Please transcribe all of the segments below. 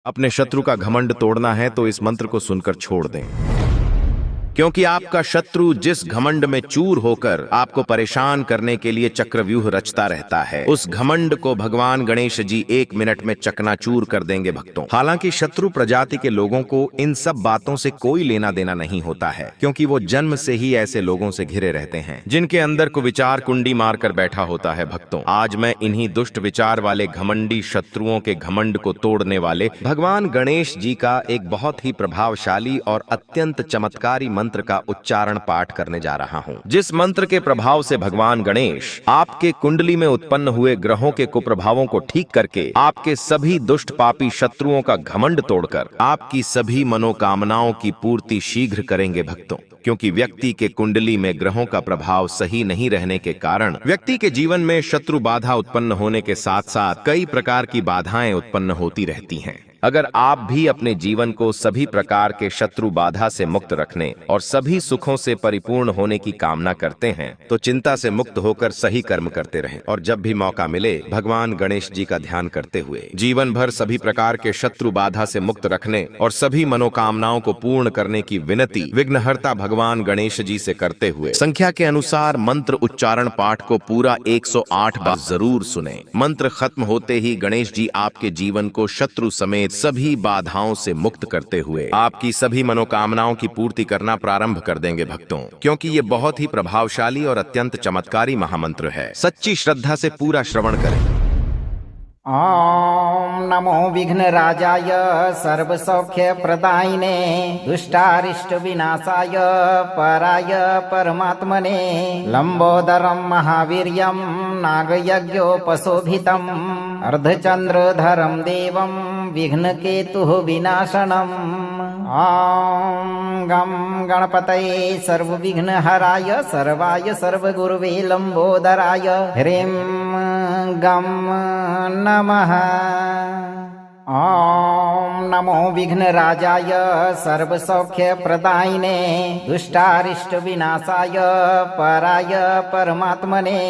अपने शत्रु का घमंड तोड़ना है तो इस मंत्र को सुनकर छोड़ दें, क्योंकि आपका शत्रु जिस घमंड में चूर होकर आपको परेशान करने के लिए चक्रव्यूह रचता रहता है, उस घमंड को भगवान गणेश जी 1 मिनट में चकनाचूर कर देंगे भक्तों। हालांकि शत्रु प्रजाति के लोगों को इन सब बातों से कोई लेना देना नहीं होता है, क्योंकि वो जन्म से ही ऐसे लोगों से घिरे रहते हैं जिनके अंदर को विचार कुंडी मारकर बैठा होता है। भक्तों, आज मैं इन्हीं दुष्ट विचार वाले घमंडी शत्रुओं के घमंड को तोड़ने वाले भगवान गणेश जी का एक बहुत ही प्रभावशाली और अत्यंत चमत्कारी मंत्र का उच्चारण पाठ करने जा रहा हूं, जिस मंत्र के प्रभाव से भगवान गणेश आपके कुंडली में उत्पन्न हुए ग्रहों के कुप्रभावों को ठीक करके आपके सभी दुष्ट पापी शत्रुओं का घमंड तोड़कर आपकी सभी मनोकामनाओं की पूर्ति शीघ्र करेंगे भक्तों। क्योंकि व्यक्ति के कुंडली में ग्रहों का प्रभाव सही नहीं रहने के कारण व्यक्ति के जीवन में शत्रु बाधा उत्पन्न होने के साथ साथ कई प्रकार की बाधाएं उत्पन्न होती रहती हैं। अगर आप भी अपने जीवन को सभी प्रकार के शत्रु बाधा से मुक्त रखने और सभी सुखों से परिपूर्ण होने की कामना करते हैं तो चिंता से मुक्त होकर सही कर्म करते रहें और जब भी मौका मिले भगवान गणेश जी का ध्यान करते हुए जीवन भर सभी प्रकार के शत्रु बाधा से मुक्त रखने और सभी मनोकामनाओं को पूर्ण करने की विनती विघ्नहर्ता भगवान गणेश जी से करते हुए संख्या के अनुसार मंत्र उच्चारण पाठ को पूरा 108 बार जरूर सुने। मंत्र खत्म होते ही गणेश जी आपके जीवन को शत्रु समेत सभी बाधाओं से मुक्त करते हुए आपकी सभी मनोकामनाओं की पूर्ति करना प्रारंभ कर देंगे भक्तों, क्योंकि ये बहुत ही प्रभावशाली और अत्यंत चमत्कारी महामंत्र है। सच्ची श्रद्धा से पूरा श्रवण करें। ॐ नमो विघ्नराजाय सर्वसौख्यप्रदायिने दुष्टारिष्टविनाशाय पराय परमात्मने लम्बोदरं महावीर्यं नागयज्ञोपशोभितम् अर्धचन्द्रधरं देवं विघ्नकेतुः विनाशनम्। ॐ गं गणपतये सर्वविघ्नहराय सर्वाय सर्वगुरुवे लम्बोदराय ह्रीं गं नमः। ॐ नमो विघ्नराजाय सर्वसौख्यप्रदायिने दुष्टारिष्टविनाशाय पराय परमात्मने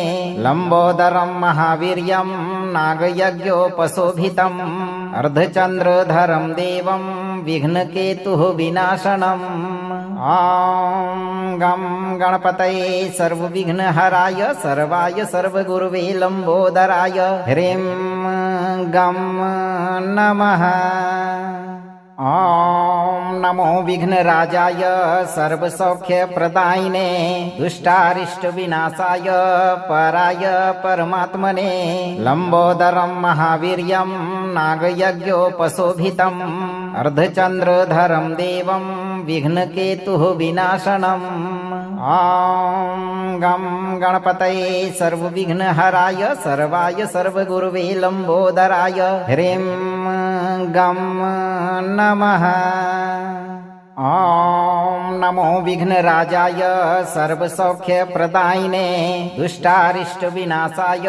लम्बोदरं महावीर्यं नागयज्ञोपशोभितम् अर्धचन्द्रधरं देवं विघ्नकेतुः विनाशनम्। ॐ गं गणपतये सर्वविघ्नहराय सर्वाय सर्वगुरुवे लम्बोदराय ह्रीं गं नमः। ॐ नमो विघ्नराजाय सर्वसौख्यप्रदायिने दुष्टारिष्टविनाशाय पराय परमात्मने लम्बोदरं महावीर्यं नागयज्ञोपशोभितम् अर्धचन्द्रधरं देवं विघ्नकेतुः विनाशनम्। ॐ गं गणपतये सर्वविघ्नहराय सर्वाय सर्वगुरुवे लम्बोदराय ह्रीं गं नमः। ॐ नमो विघ्नराजाय सर्वसौख्यप्रदायिने दुष्टारिष्टविनाशाय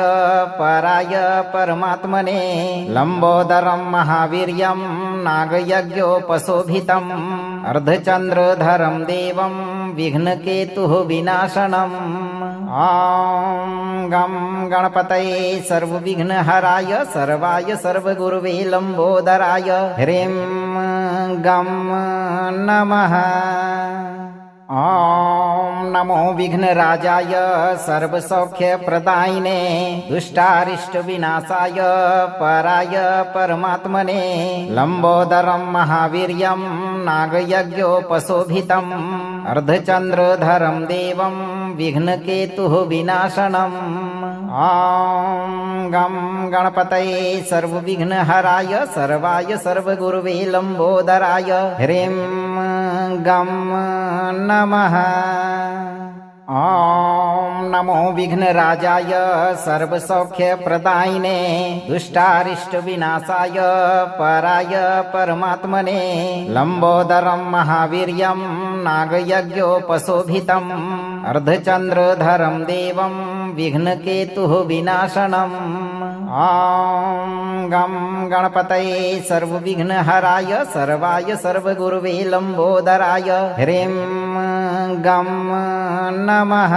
पराय परमात्मने लम्बोदरं महावीर्यं नागयज्ञोपशोभितम् अर्धचन्द्रधरं देवं विघ्नकेतुः विनाशनम्। ॐ गं गणपतये सर्वविघ्नहराय सर्वाय सर्वगुरुवे लम्बोदराय ह्रीं गं नमः। ॐ नमो विघ्नराजाय सर्वसौख्यप्रदायिने दुष्टारिष्टविनाशाय पराय परमात्मने लम्बोदरं महावीर्यं नागयज्ञोपशोभितम् अर्धचन्द्रधरं देवं विघ्नकेतुः विनाशनम्। ॐ गं गणपतये सर्वविघ्नहराय सर्वाय सर्वगुरुवे लम्बोदराय ह्रीं गं नमः। ॐ नमो विघ्नराजाय सर्वसौख्यप्रदायिने दुष्टारिष्टविनाशाय पराय परमात्मने लम्बोदरं महावीर्यं नागयज्ञोपशोभितम् अर्धचन्द्रधरं देवं विघ्नकेतुः विनाशनम्। ॐ गं गणपतये सर्वविघ्नहराय सर्वाय सर्वगुरुवे लम्बोदराय ह्रीं गं नमः।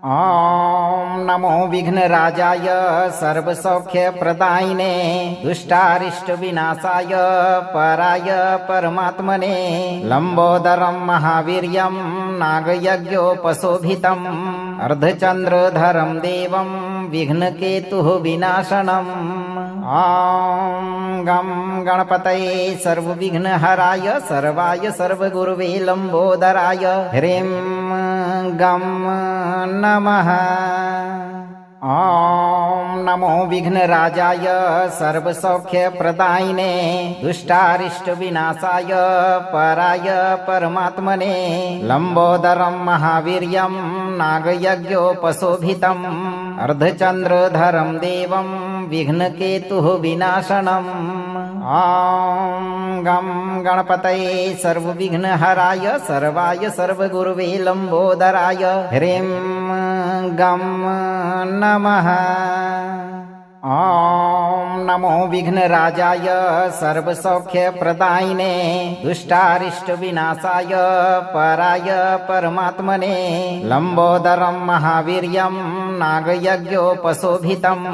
ॐ नमो विघ्नराजाय सर्वसौख्यप्रदायिने दुष्टारिष्टविनाशाय पराय परमात्मने लंबोदरं महावीर्यं नागयज्ञोपशोभितम् अर्धचंद्रधरं देवं विघ्नकेतुः विनाशनम् ॐ गं गणपतये सर्वविघ्नहराय सर्वाय सर्वगुरुवे लंबोदराय ह्रीं गं नमः। ॐ नमो विघ्नराजाय सर्वसौख्यप्रदायिने दुष्टारिष्टविनाशाय पराय परमात्मने लंबोदरं महावीर्यं नागयज्ञोपशोभितम् अर्धचंद्रधरं देवं विघ्नकेतुः विनाशनम् ॐ गं गणपतये सर्वविघ्नहराय सर्वाय सर्वगुरुवे लंबोदराय ह्रीं गं नमः। ॐ नमो विघ्नराजाय सर्वसौख्यप्रदायिने दुष्टारिष्टविनाशाय पराय परमात्मने लंबोदरं महावीर्यं नागयज्ञोपशोभितम्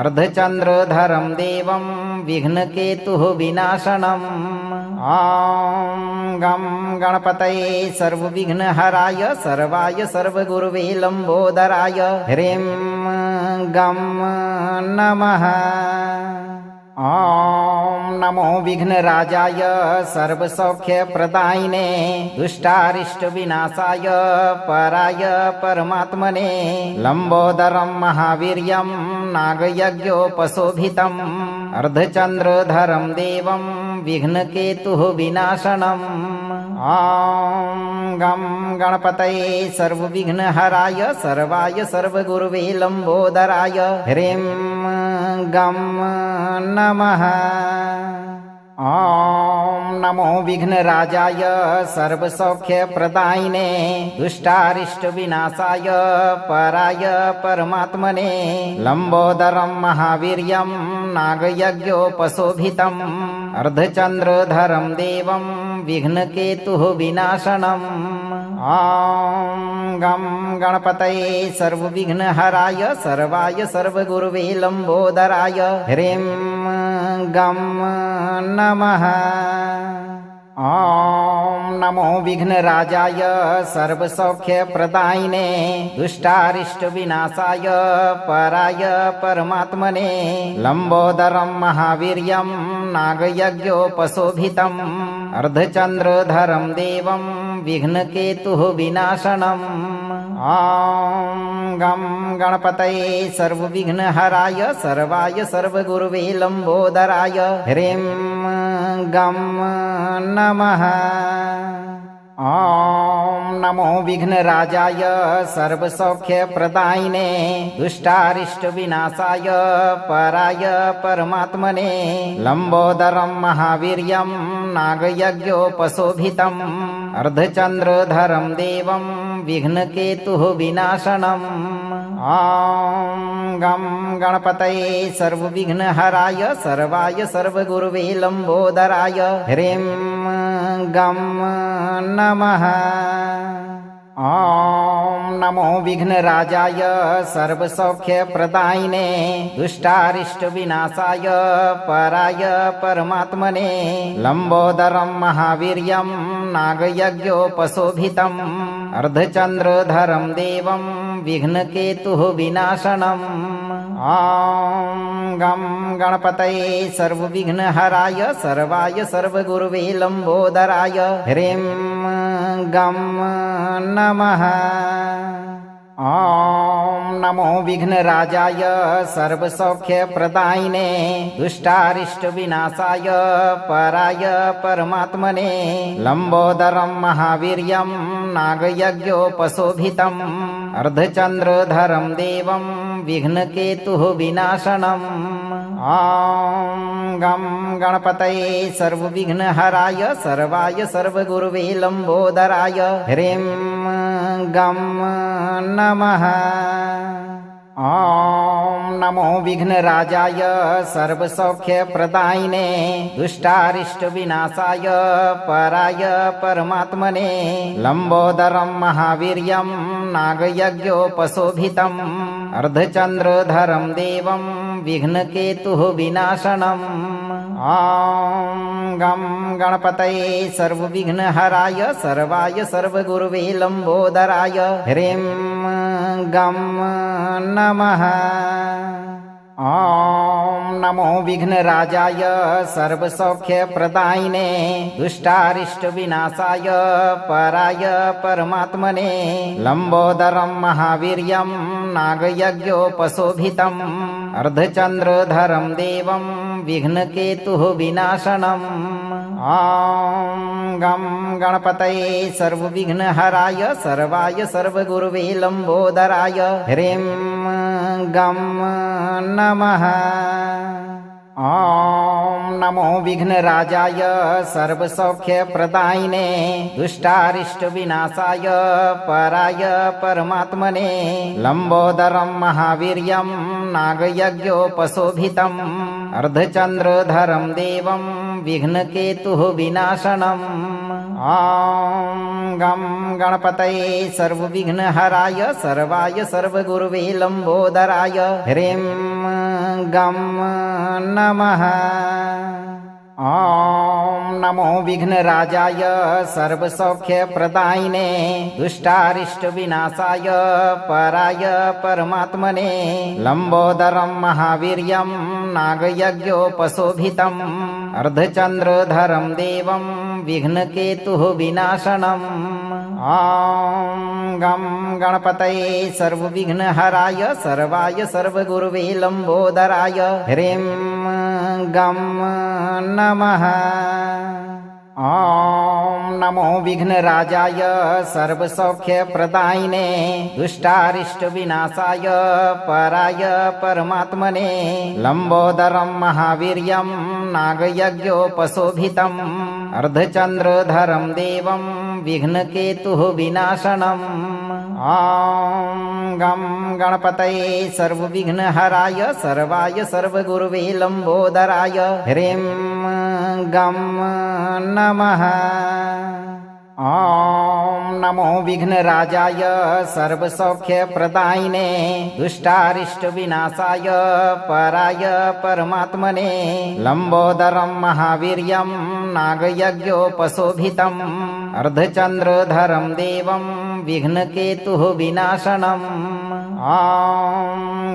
अर्धचंद्रधरं देवं विघ्नकेतुः विनाशनम् ॐ गं गणपतये सर्वविघ्नहराय सर्वाय सर्वगुरुवे लंबोदराय ह्रीं गं नमः। ॐ नमो विघ्नराजाय सर्वसौख्यप्रदायिने दुष्टारिष्टविनाशाय पराय परमात्मने लंबोदरं महावीर्यं नागयज्ञोपशोभितम् अर्धचंद्रधरं देवं विघ्नकेतुः विनाशनम् ॐ गं गणपतये सर्वविघ्नहराय सर्वाय सर्वगुरुवे लंबोदराय ह्रीं गं नमः। ॐ नमो विघ्नराजाय सर्वसौख्यप्रदायिने दुष्टारिष्टविनाशाय पराय परमात्मने लंबोदरं महावीर्यं नागयज्ञोपशोभितम् अर्धचंद्रधरं देवं विघ्नकेतुः विनाशनम् ॐ गं गणपतये सर्वविघ्नहराय सर्वाय सर्वगुरुवे लंबोदराय ह्रीं गं नमः। ॐ नमो विघ्नराजाय सर्वसौख्यप्रदायिने दुष्टारिष्टविनाशाय पराय परमात्मने लंबोदरं महावीर्यं नागयज्ञोपशोभितम् अर्धचंद्रधरं देवं विघ्नकेतुः विनाशनम् ॐ गं गणपतये सर्वविघ्नहराय सर्वाय सर्वगुरुवे लंबोदराय ह्रीं गं नमः। ॐ नमो विघ्नराजाय सर्वसौख्यप्रदायिने दुष्टारिष्टविनाशाय पराय परमात्मने लंबोदरं महावीर्यं नागयज्ञोपशोभितम् अर्धचंद्रधरं देवं विघ्नकेतुः विनाशनम् ॐ गं गणपतये सर्वविघ्नहराय सर्वाय सर्वगुरुवे लंबोदराय ह्रीं गं नमः। ॐ नमो विघ्नराजाय सर्वसौख्यप्रदायिने दुष्टारिष्टविनाशाय पराय परमात्मने लंबोदरं महावीर्यं नागयज्ञोपशोभितम् अर्धचंद्रधरं देवं विघ्नकेतुः विनाशनम् ॐ गं गणपतये सर्वविघ्नहराय सर्वाय सर्वगुरुवे लंबोदराय ह्रीं गं नमः। ॐ नमो विघ्नराजाय सर्वसौख्यप्रदायिने दुष्टारिष्टविनाशाय पराय परमात्मने लंबोदरं महावीर्यं नागयज्ञोपशोभितम् अर्धचंद्रधरं देवं विघ्नकेतुः विनाशनम् ॐ गं गणपतये सर्वविघ्नहराय सर्वाय सर्वगुरुवे लंबोदराय ह्रीं गं नमः। ॐ नमो विघ्नराजाय सर्वसौख्यप्रदायिने दुष्टारिष्टविनाशाय पराय परमात्मने लंबोदरं महावीर्यं नागयज्ञोपशोभितम् अर्धचन्द्रधरं देवं विघ्नकेतुः विनाशनम् ॐ गं गणपतये सर्वविघ्नहराय सर्वाय सर्वगुरवे लम्बोदराय ह्रीं गं नमः। ॐ नमो विघ्नराजाय सर्वसौख्यप्रदायिने दुष्टारिष्टविनाशाय पराय परमात्मने लम्बोदरं महावीर्यं नागयज्ञोपशोभितम् अर्धचन्द्रधरं देवं विघ्नकेतुः विनाशनम् ॐ गं गणपतये सर्वविघ्नहराय सर्वाय सर्वगुरवे लम्बोदराय ह्रीं गं नमः। ॐ नमो विघ्नराजाय सर्वसौख्यप्रदायिने दुष्टारिष्टविनाशाय पराय परमात्मने लम्बोदरं महावीर्यं नागयज्ञोपशोभितम् अर्धचन्द्रधरं देवं विघ्नकेतुः विनाशनम् ॐ गं गणपतये सर्वविघ्नहराय सर्वाय सर्वगुरवे लम्बोदराय ह्रीं गं नमः। ॐ नमो विघ्नराजाय सर्वसौख्यप्रदायिने दुष्टारिष्टविनाशाय पराय परमात्मने लम्बोदरं महावीर्यं नागयज्ञोपशोभितम् अर्धचन्द्रधरं देवं विघ्नकेतुः विनाशनम् ॐ गं गणपतये सर्वविघ्नहराय सर्वाय सर्वगुरवे लम्बोदराय ह्रीं गं नमः। ॐ नमो विघ्नराजाय सर्वसौख्यप्रदायिने दुष्टारिष्टविनाशाय पराय परमात्मने लम्बोदरं महावीर्यं नागयज्ञोपशोभितम् अर्धचन्द्रधरं देवं विघ्नकेतुः विनाशनम् ॐ गं गणपतये सर्वविघ्नहराय सर्वाय सर्वगुरवे लम्बोदराय ह्रीं गं नमः। ॐ नमो विघ्नराजाय सर्वसौख्यप्रदायिने दुष्टारिष्टविनाशाय पराय परमात्मने लम्बोदरं महावीर्यं नागयज्ञोपशोभितम् अर्धचन्द्रधरं देवं विघ्नकेतुः विनाशनम् ॐ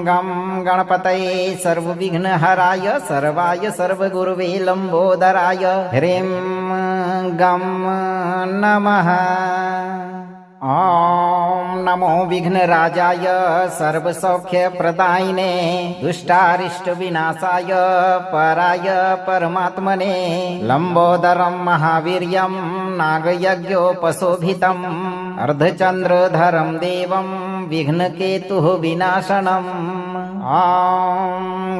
गं गणपतये सर्वविघ्नहराय सर्वाय सर्वगुरवे लम्बोदराय ह्रीं गं नमः। ॐ नमो विघ्नराजाय सर्वसौख्यप्रदायिने दुष्टारिष्टविनाशाय पराय परमात्मने लम्बोदरं महावीर्यं नागयज्ञोपशोभितम् अर्धचन्द्रधरं देवं विघ्नकेतुः विनाशनम् ॐ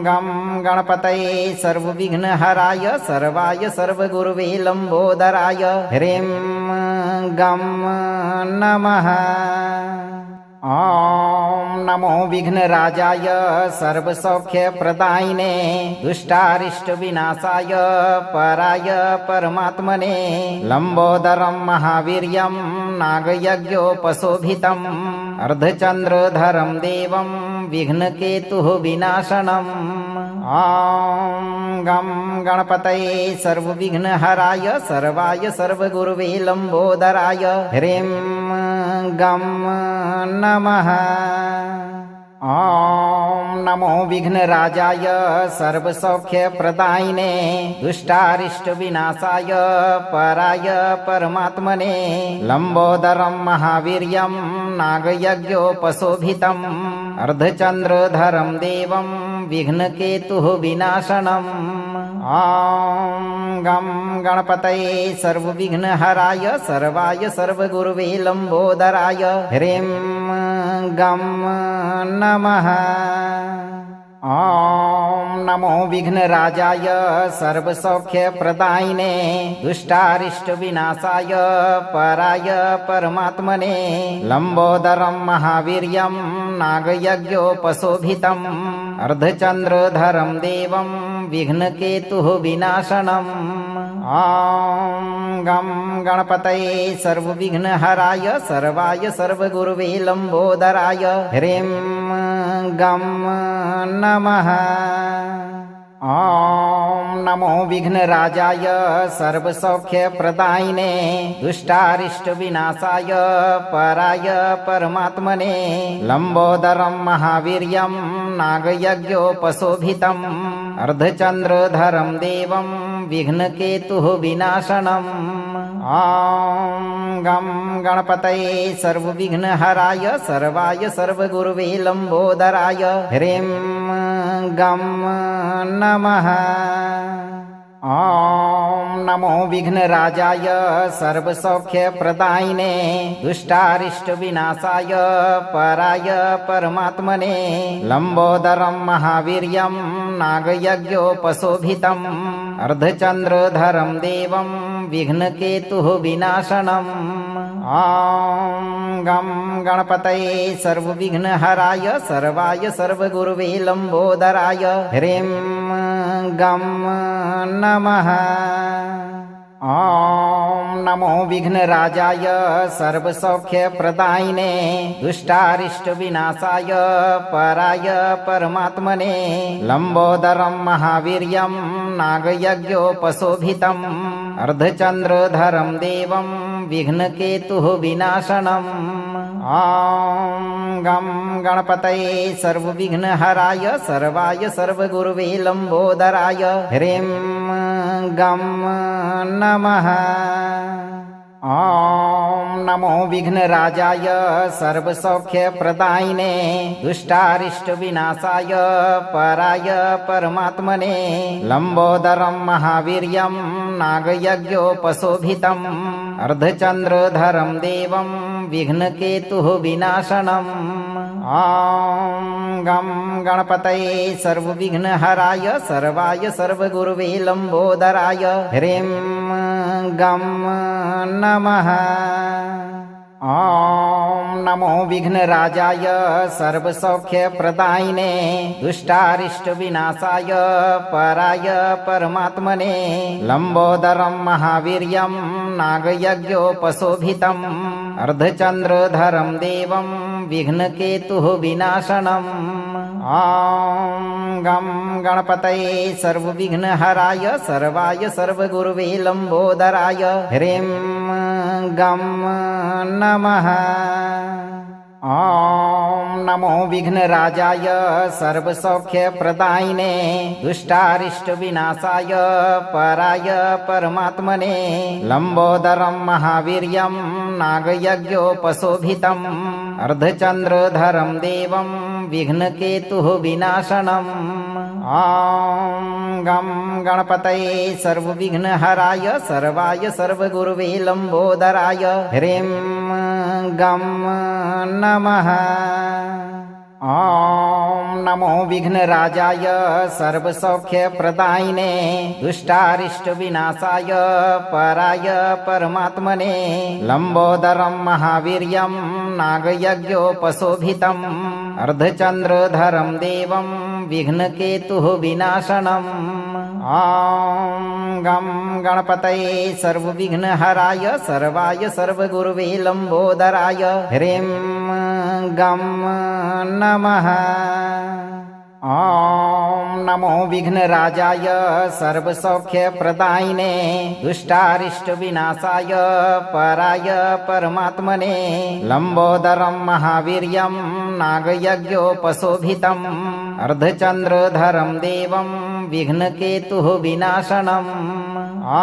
गं गणपतये सर्वविघ्नहराय सर्वाय सर्वगुरवे लम्बोदराय ह्रीं गं नमः। ॐ नमो विघ्नराजाय सर्वसौख्यप्रदायिने दुष्टारिष्टविनाशाय पराय परमात्मने लम्बोदरं महावीर्यं नागयज्ञोपशोभितम् अर्धचन्द्रधरं देवं विघ्नकेतुः विनाशनम् ॐ गं गणपतये सर्वविघ्नहराय सर्वाय सर्वगुरवे लम्बोदराय ह्रीं गं नमः। ॐ नमो विघ्नराजाय सर्वसौख्यप्रदायिने दुष्टारिष्टविनाशाय पराय परमात्मने लम्बोदरं महावीर्यं नागयज्ञोपशोभितम् अर्धचन्द्रधरं देवं विघ्नकेतुः विनाशनम् ॐ गं गणपतये सर्वविघ्नहराय सर्वाय सर्वगुरवे लम्बोदराय ह्रीं गं नमः। ॐ नमो विघ्नराजाय सर्वसौख्यप्रदायिने दुष्टारिष्टविनाशाय पराय परमात्मने लम्बोदरं महावीर्यं नागयज्ञोपशोभितम् अर्धचन्द्रधरं देवं विघ्नकेतुः विनाशनम् ॐ गं गणपतये सर्वविघ्नहराय सर्वाय सर्वगुरवे लम्बोदराय ह्रीं गं नमः। ॐ नमो विघ्नराजाय सर्वसौख्यप्रदायिने दुष्टारिष्टविनाशाय पराय परमात्मने लम्बोदरं महावीर्यं नागयज्ञोपशोभितम् अर्धचन्द्रधरं देवं विघ्नकेतुः विनाशनम्। ॐ गं गणपतये सर्वविघ्नहराय सर्वाय सर्वगुरवे लम्बोदराय ह्रीं गं नमः। ॐ नमो विघ्नराजाय सर्वसौख्यप्रदायिने दुष्टारिष्टविनाशाय पराय परमात्मने लम्बोदरं महावीर्यं नागयज्ञोपशोभितम् अर्धचन्द्रधरं देवं विघ्नकेतुः विनाशनम्। ॐ गं गणपतये सर्वविघ्नहराय सर्वाय सर्वगुरवे लम्बोदराय ह्रीं गं नमः। ॐ नमो विघ्नराजाय सर्वसौख्यप्रदायिने दुष्टारिष्टविनाशाय पराय परमात्मने लम्बोदरं महावीर्यं नागयज्ञोपशोभितम् अर्धचन्द्रधरं देवं विघ्नकेतुः विनाशनम्। ॐ गं गणपतये सर्वविघ्नहराय सर्वाय सर्वगुरवे लम्बोदराय ह्रीं गं नमः। ॐ नमो विघ्नराजाय सर्वसौख्यप्रदायिने दुष्टारिष्टविनाशाय पराय परमात्मने लम्बोदरं महावीर्यं नागयज्ञोपशोभितम् अर्धचन्द्रधरं देवं विघ्नकेतुः विनाशनम्। ॐ गं गणपतये सर्वविघ्नहराय सर्वाय सर्वगुरवे लम्बोदराय ह्रीं गं नमः। ॐ नमो विघ्नराजाय सर्वसौख्यप्रदायिने दुष्टारिष्टविनाशाय पराय परमात्मने लम्बोदरं महावीर्यं नागयज्ञोपशोभितम् अर्धचन्द्रधरं देवं विघ्नकेतुः विनाशनम्। ॐ गं गणपतये सर्वविघ्नहराय सर्वाय सर्वगुरवे लम्बोदराय ह्रीं गं नमः। ॐ नमो विघ्नराजाय सर्वसौख्यप्रदायिने दुष्टारिष्टविनाशाय पराय परमात्मने लम्बोदरं महावीर्यं नागयज्ञोपशोभितम् अर्धचन्द्रधरं देवं विघ्नकेतुः विनाशनम्। ॐ गं गणपतये सर्वविघ्नहराय सर्वाय सर्वगुरवे लम्बोदराय ह्रीं गं नमः। ॐ नमो विघ्नराजाय सर्वसौख्यप्रदायिने दुष्टारिष्टविनाशाय पराय परमात्मने लम्बोदरं महावीर्यं नागयज्ञोपशोभितम् अर्धचन्द्रधरं देवं विघ्नकेतुः विनाशनम्। ॐ गं गणपतये सर्वविघ्नहराय सर्वाय सर्वगुरवे लम्बोदराय ह्रीं गं नमः। ॐ नमो विघ्नराजाय सर्वसौख्यप्रदायिने दुष्टारिष्टविनाशाय पराय परमात्मने लम्बोदरं महावीर्यं नागयज्ञोपशोभितम् अर्धचन्द्रधरं देवं विघ्नकेतुः विनाशनम्। ॐ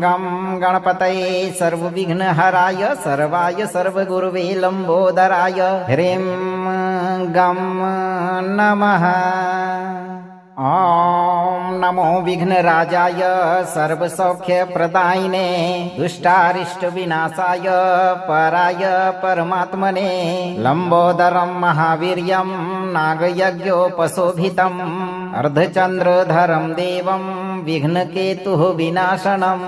गं गणपतये सर्वविघ्नहराय सर्वाय सर्वगुरवे लम्बोदराय ह्रीं गं नमः। ॐ नमो विघ्नराजाय सर्वसौख्यप्रदायिने दुष्टारिष्टविनाशाय पराय परमात्मने लम्बोदरं महावीर्यं नागयज्ञोपशोभितम् अर्धचन्द्रधरं देवं विघ्नकेतुः विनाशनम्।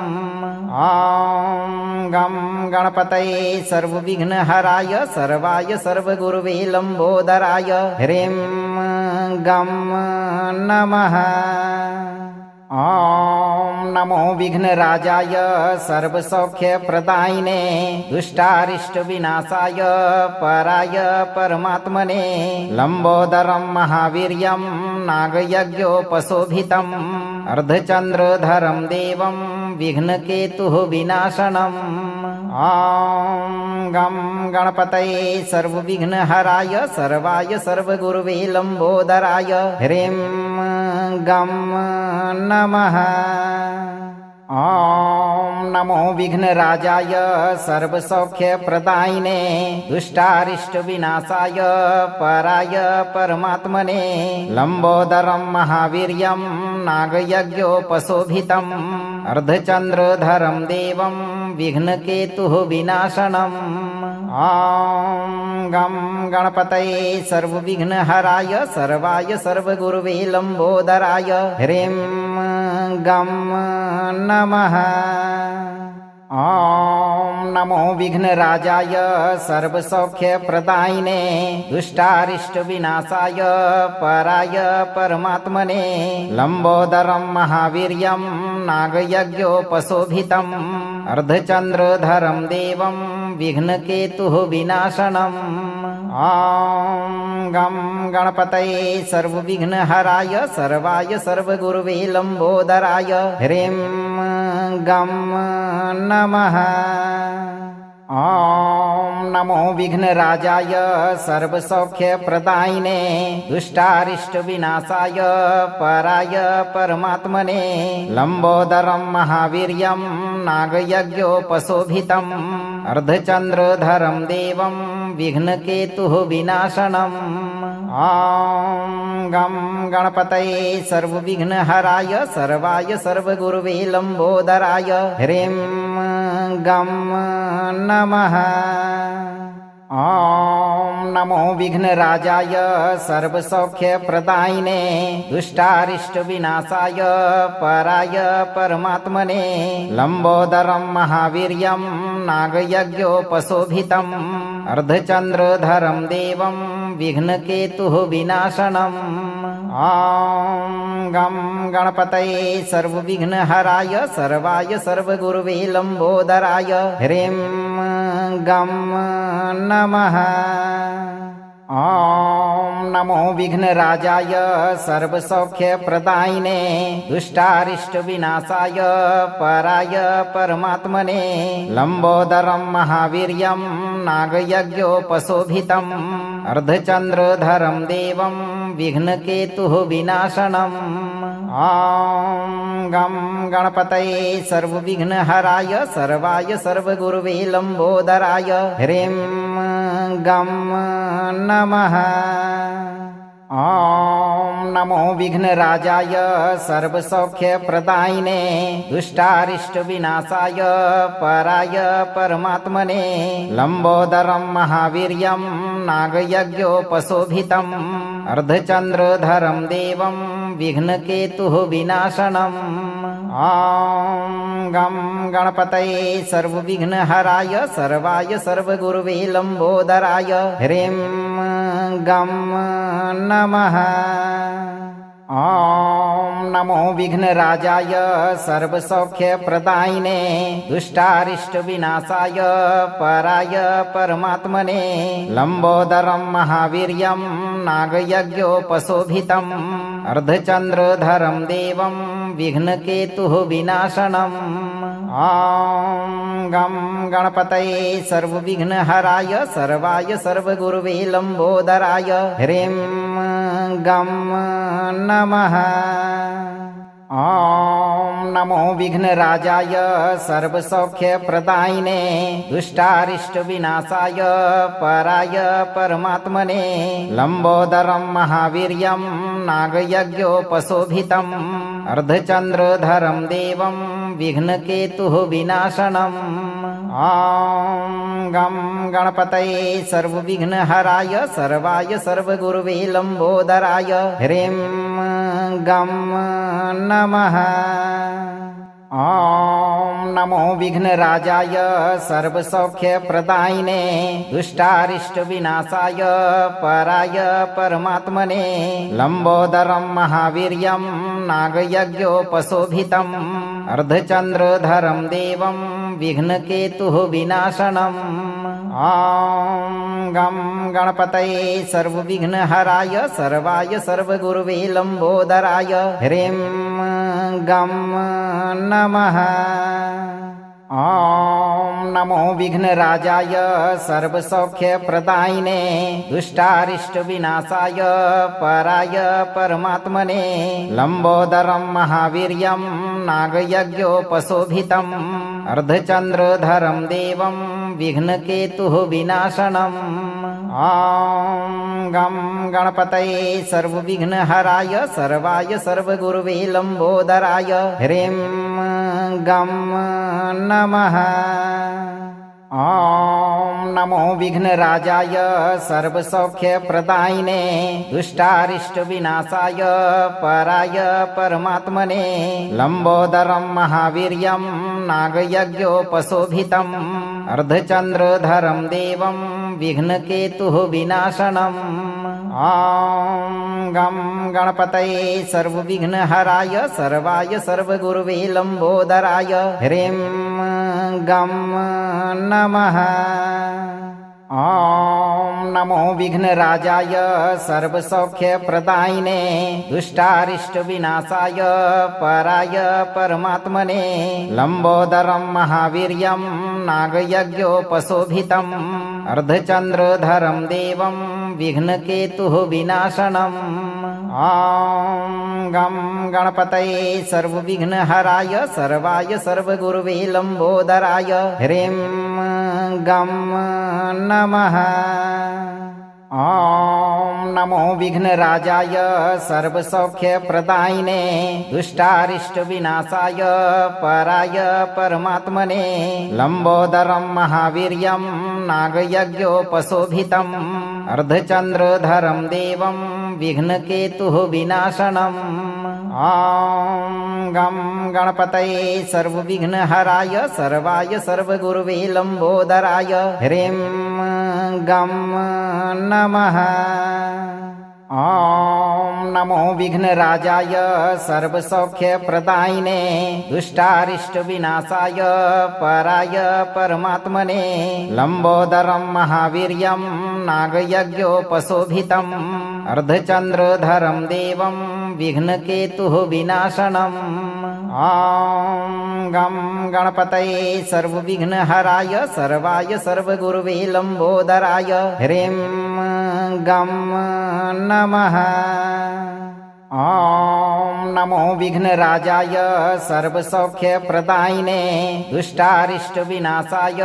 ॐ गं गणपतये सर्वविघ्नहराय सर्वाय सर्वगुरवे लम्बोदराय ह्रीं गं नमः। ॐ नमो विघ्नराजाय सर्वसौख्यप्रदायिने दुष्टारिष्टविनाशाय पराय परमात्मने लंबोदरं महावीर्यं नागयज्ञोपशोभितम् अर्धचंद्रधरं देवं विघ्नकेतुः विनाशनम् ॐ गं गणपतये सर्वविघ्नहराय सर्वाय सर्वगुरुवे लंबोदराय ह्रीं गं नमः। ॐ नमो विघ्नराजाय सर्वसौख्यप्रदायिने दुष्टारिष्टविनाशाय पराय परमात्मने लंबोदरं महावीर्यं नागयज्ञोपशोभितम् अर्धचंद्रधरं देवं विघ्नकेतुः विनाशनम् ॐ गं गणपतये सर्वविघ्नहराय सर्वाय सर्वगुरुवे लंबोदराय ह्रीं गं नमः। ॐ नमो विघ्नराजाय सर्वसौख्यप्रदायिने दुष्टारिष्टविनाशाय पराय परमात्मने लंबोदरं महावीर्यं नागयज्ञोपशोभितम् अर्धचंद्रधरं देवं विघ्नकेतुः विनाशनम् ॐ गं गणपतये सर्वविघ्नहराय सर्वाय सर्वगुरुवे लंबोदराय ह्रीं गं नमः। ॐ नमो विघ्नराजाय सर्वसौख्यप्रदायिने दुष्टारिष्टविनाशाय पराय परमात्मने लंबोदरं महावीर्यं नागयज्ञोपशोभितम् अर्धचंद्रधरं देवं विघ्नकेतुः विनाशनम् ॐ गं गणपतये सर्वविघ्नहराय सर्वाय सर्वगुरुवे लंबोदराय ह्रीं गं नमः। ॐ नमो विघ्नराजाय सर्वसौख्यप्रदायिने दुष्टारिष्टविनाशाय पराय परमात्मने लंबोदरं महावीर्यं नागयज्ञोपशोभितम् अर्धचंद्रधरं देवं विघ्नकेतुः विनाशनम् ॐ गं गणपतये सर्वविघ्नहराय सर्वाय सर्वगुरुवे लंबोदराय ह्रीं गं नमः। ॐ नमो विघ्नराजाय सर्वसौख्यप्रदायिने दुष्टारिष्टविनाशाय पराय परमात्मने लंबोदरं महावीर्यं नागयज्ञोपशोभितम् अर्धचंद्रधरं देवं विघ्नकेतुः विनाशनम् ॐ गं गणपतये सर्वविघ्नहराय सर्वाय सर्वगुरुवे लंबोदराय ह्रीं गं नमः। ॐ नमो विघ्नराजाय सर्वसौख्यप्रदायिने दुष्टारिष्टविनाशाय पराय परमात्मने लंबोदरं महावीर्यं नागयज्ञोपशोभितम् अर्धचंद्रधरं देवं विघ्नकेतुः विनाशनम् ॐ गं गणपतये सर्वविघ्नहराय सर्वाय सर्वगुरुवे लंबोदराय ह्रीं गं नमः। ॐ नमो विघ्नराजाय सर्वसौख्यप्रदायिने दुष्टारिष्टविनाशाय पराय परमात्मने लंबोदरं महावीर्यं नागयज्ञोपशोभितम् अर्धचंद्रधरं देवं विघ्नकेतुः विनाशनम् ॐ गं गणपतये सर्वविघ्नहराय सर्वाय सर्वगुरुवे लंबोदराय ह्रीं गं नमः। ॐ नमो विघ्नराजाय सर्वसौख्यप्रदायिने दुष्टारिष्टविनाशाय पराय परमात्मने लंबोदरं महावीर्यं नागयज्ञोपशोभितम् अर्धचंद्रधरं देवं विघ्नकेतुः विनाशनम् ॐ गं गणपतये सर्वविघ्नहराय सर्वाय सर्वगुरुवे लंबोदराय ह्रीं गं नमः। ॐ नमो विघ्नराजाय सर्वसौख्यप्रदायिने दुष्टारिष्टविनाशाय पराय परमात्मने लंबोदरं महावीर्यं नागयज्ञोपशोभितम् अर्धचन्द्रधरं देवं विघ्नकेतुः विनाशनम् ॐ गं गणपतये सर्वविघ्नहराय सर्वाय सर्वगुरुवे लम्बोदराय ह्रीं गं नमः। ॐ नमो विघ्नराजाय सर्वसौख्यप्रदायिने दुष्टारिष्टविनाशाय पराय परमात्मने लम्बोदरं महावीर्यं नागयज्ञोपशोभितम् अर्धचन्द्रधरं देवं विघ्नकेतुः विनाशनम् ॐ गं गणपतये सर्वविघ्नहराय सर्वाय सर्वगुरुवे लम्बोदराय ह्रीं गं नमः। ॐ नमो विघ्नराजाय सर्वसौख्यप्रदायिने दुष्टारिष्टविनाशाय पराय परमात्मने लम्बोदरं महावीर्यं नागयज्ञोपशोभितम् अर्धचन्द्रधरं देवं विघ्नकेतुः विनाशनम् ॐ गं गणपतये सर्वविघ्नहराय सर्वाय सर्वगुरुवे लम्बोदराय ह्रीं गं नमः। ॐ नमो विघ्नराजाय सर्वसौख्यप्रदायिने दुष्टारिष्टविनाशाय पराय परमात्मने लम्बोदरं महावीर्यं नागयज्ञोपशोभितम् अर्धचन्द्रधरं देवं विघ्नकेतुः विनाशनम् ॐ गं गणपतये सर्वविघ्नहराय सर्वाय सर्वगुरुवे लम्बोदराय ह्रीं गं नमः। ॐ नमो विघ्नराजाय सर्वसौख्यप्रदायिने दुष्टारिष्टविनाशाय पराय परमात्मने लम्बोदरं महावीर्यं नागयज्ञोपशोभितम् अर्धचन्द्रधरं देवं विघ्नकेतुः विनाशनम् ॐ गं गणपतये सर्वविघ्नहराय सर्वाय सर्वगुरुवे लम्बोदराय ह्रीं गं नमः। ॐ नमो विघ्नराजाय सर्वसौख्यप्रदायिने दुष्टारिष्टविनाशाय पराय परमात्मने लम्बोदरं महावीर्यं नागयज्ञोपशोभितम् अर्धचन्द्रधरं देवं विघ्नकेतुः विनाशनम् ॐ गं गणपतये सर्वविघ्नहराय सर्वाय सर्वगुरुवे लम्बोदराय ह्रीं गं नमः। ॐ नमो विघ्नराजाय सर्वसौख्यप्रदायिने दुष्टारिष्टविनाशाय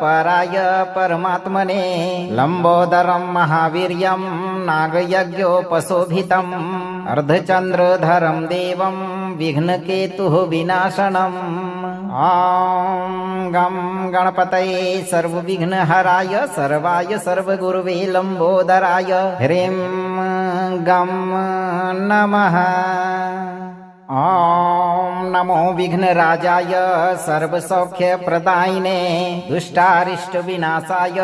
पराय परमात्मने लम्बोदरं महावीर्यं नागयज्ञोपशोभितम् अर्धचन्द्रधरं देवं विघ्नकेतुः विनाशनम् ॐ गं गणपतये सर्वविघ्नहराय सर्वाय सर्वगुरुवे लम्बोदराय ह्रीं गं नमः। ॐ नमो विघ्नराजाय सर्वसौख्यप्रदायिने दुष्टारिष्टविनाशाय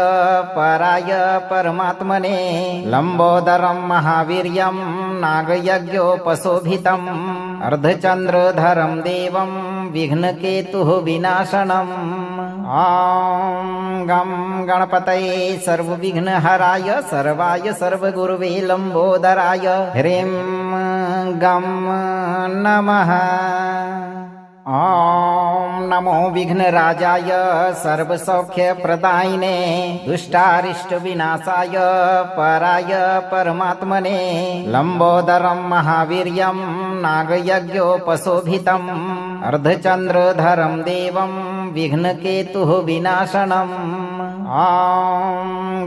पराय परमात्मने लम्बोदरं महावीर्यं नागयज्ञोपशोभितम् अर्धचन्द्रधरं देवं विघ्नकेतुः विनाशनम् ॐ गं गणपतये सर्वविघ्नहराय सर्वाय सर्वगुरुवे लम्बोदराय ह्रीं गं नमः। ॐ नमो विघ्नराजाय सर्वसौख्यप्रदायिने दुष्टारिष्टविनाशाय पराय परमात्मने लम्बोदरं महावीर्यं नागयज्ञोपशोभितम् अर्धचन्द्रधरं देवं विघ्नकेतुः विनाशनम् ॐ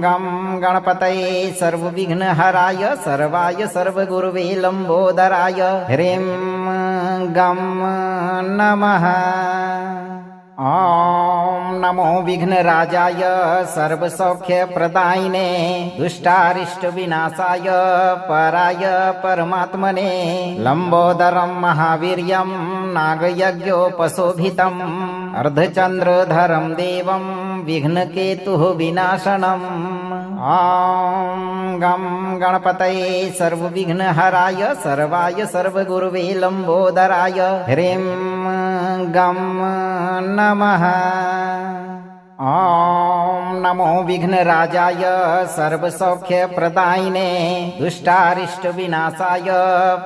गं गणपतये सर्वविघ्नहराय सर्वाय सर्वगुरुवे लम्बोदराय ह्रीं गं नमः। ॐ नमो विघ्नराजाय सर्वसौख्यप्रदायिने दुष्टारिष्टविनाशाय पराय परमात्मने लम्बोदरं महावीर्यं नागयज्ञोपशोभितम् अर्धचन्द्रधरं देवं विघ्नकेतुः विनाशनम् ॐ गं गणपतये सर्वविघ्नहराय सर्वाय सर्वगुरवे लम्बोदराय ह्रीं गं नमः। ॐ नमो विघ्नराजाय सर्वसौख्यप्रदायिने दुष्टारिष्टविनाशाय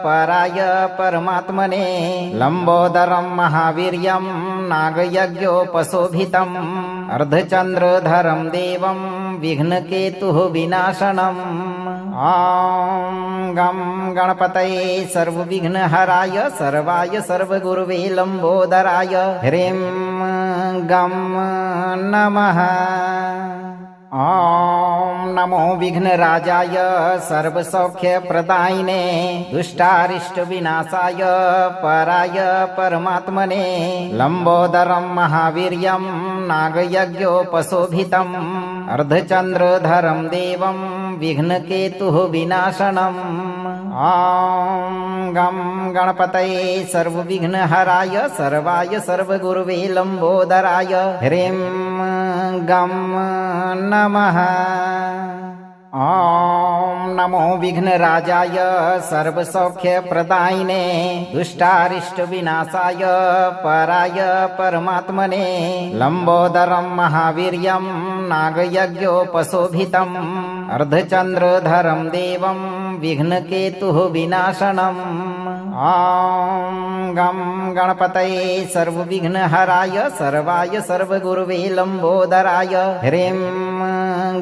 पराय परमात्मने लम्बोदरं महावीर्यं नागयज्ञोपशोभितम् अर्धचन्द्रधरं देवं विघ्नकेतुः विनाशनम्। ॐ गं गणपतये सर्वविघ्नहराय सर्वाय सर्वगुरवे लम्बोदराय ह्रीं गं नमः। ॐ नमो विघ्नराजाय सर्वसौख्यप्रदायिने दुष्टारिष्टविनाशाय पराय परमात्मने लम्बोदरं महावीर्यं नागयज्ञोपशोभितम् अर्धचन्द्रधरं देवं विघ्नकेतुः विनाशनम्। ॐ गं गणपतये सर्वविघ्नहराय सर्वाय सर्वगुरवे लम्बोदराय ह्रीं गं नमः। ॐ नमो विघ्नराजाय सर्वसौख्यप्रदायिने दुष्टारिष्टविनाशाय पराय परमात्मने लम्बोदरं महावीर्यं नागयज्ञोपशोभितम् अर्धचन्द्रधरं देवं विघ्नकेतुः विनाशनम्। ॐ गं गणपतये सर्वविघ्नहराय सर्वाय सर्वगुरवे लम्बोदराय ह्रीं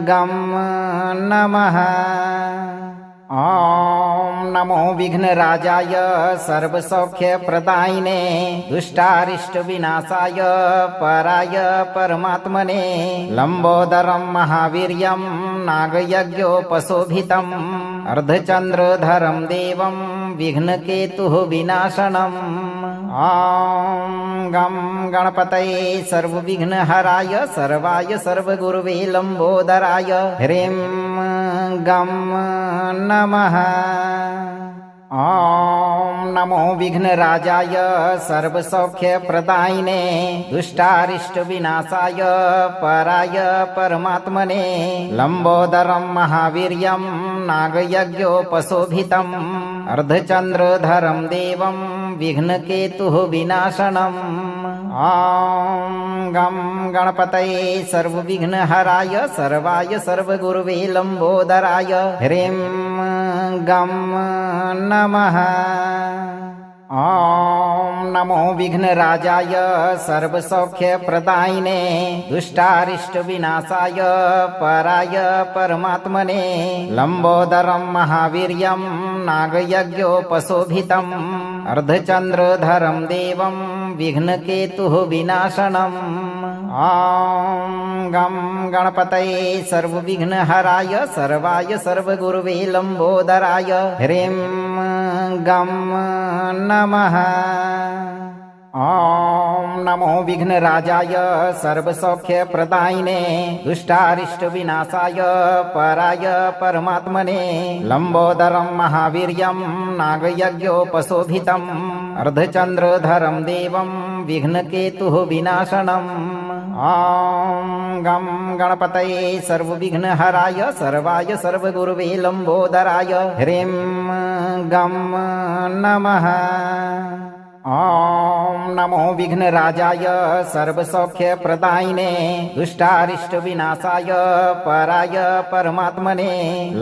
गं नमः। ॐ नमो विघ्नराजाय सर्वसौख्यप्रदायिने दुष्टारिष्टविनाशाय पराय परमात्मने लम्बोदरं महावीर्यं नागयज्ञोपशोभितम् अर्धचन्द्रधरं देवं विघ्नकेतुः विनाशनम्। ॐ गं गणपतये सर्वविघ्नहराय सर्वाय सर्वगुरवे लम्बोदराय ह्रीं गं नमः। ॐ नमो विघ्नराजाय सर्वसौख्यप्रदायिने दुष्टारिष्टविनाशाय पराय परमात्मने लम्बोदरं महावीर्यं नागयज्ञोपशोभितम् अर्धचन्द्रधरं देवं विघ्नकेतुः विनाशनम्। ॐ गं गणपतये सर्वविघ्नहराय सर्वाय सर्वगुरवे लम्बोदराय ह्रीं गं नमः। ॐ नमो विघ्नराजाय सर्वसौख्यप्रदायिने दुष्टारिष्टविनाशाय पराय परमात्मने लम्बोदरं महावीर्यं नागयज्ञोपशोभितम् अर्धचन्द्रधरं देवं विघ्नकेतुः विनाशनम्। ॐ गं गणपतये सर्वविघ्नहराय सर्वाय सर्वगुरवे लम्बोदराय ह्रीं गं नमः। ॐ नमो विघ्नराजाय सर्वसौख्यप्रदायिने दुष्टारिष्टविनाशाय पराय परमात्मने लम्बोदरं महावीर्यं नागयज्ञोपशोभितम् अर्धचन्द्रधरं देवं विघ्नकेतुः विनाशनम्। ॐ गं गणपतये सर्वविघ्नहराय सर्वाय सर्वगुरवे लम्बोदराय ह्रीं गं नमः। ॐ नमो विघ्नराजाय सर्वसौख्यप्रदायिने दुष्टारिष्टविनाशाय पराय परमात्मने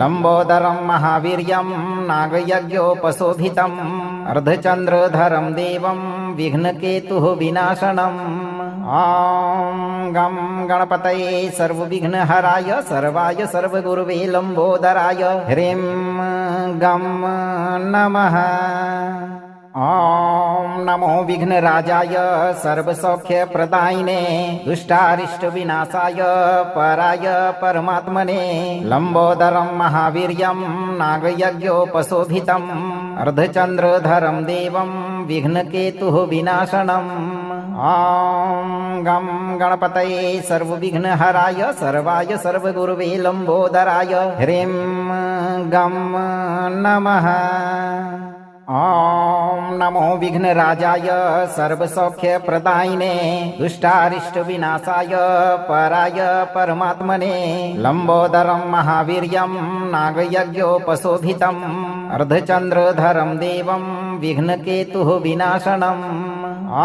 लम्बोदरं महावीर्यं नागयज्ञोपशोभितम् अर्धचन्द्रधरं देवं विघ्नकेतुः विनाशनम्। ॐ गं गणपतये सर्वविघ्नहराय सर्वाय सर्वगुरवे लम्बोदराय ह्रीं गं नमः। ॐ नमो विघ्नराजाय सर्वसौख्यप्रदायिने दुष्टारिष्टविनाशाय पराय परमात्मने लम्बोदरं महावीर्यं नागयज्ञोपशोभितम् अर्धचन्द्रधरं देवं विघ्नकेतुः विनाशनम्। ॐ गं गणपतये सर्वविघ्नहराय सर्वाय सर्वगुरवे लम्बोदराय ह्रीं गं नमः। ॐ नमो विघ्नराजाय सर्वसौख्यप्रदायिने दुष्टारिष्टविनाशाय पराय परमात्मने लम्बोदरं महावीर्यं नागयज्ञोपशोभितम् अर्धचन्द्रधरं देवं विघ्नकेतुः विनाशनम्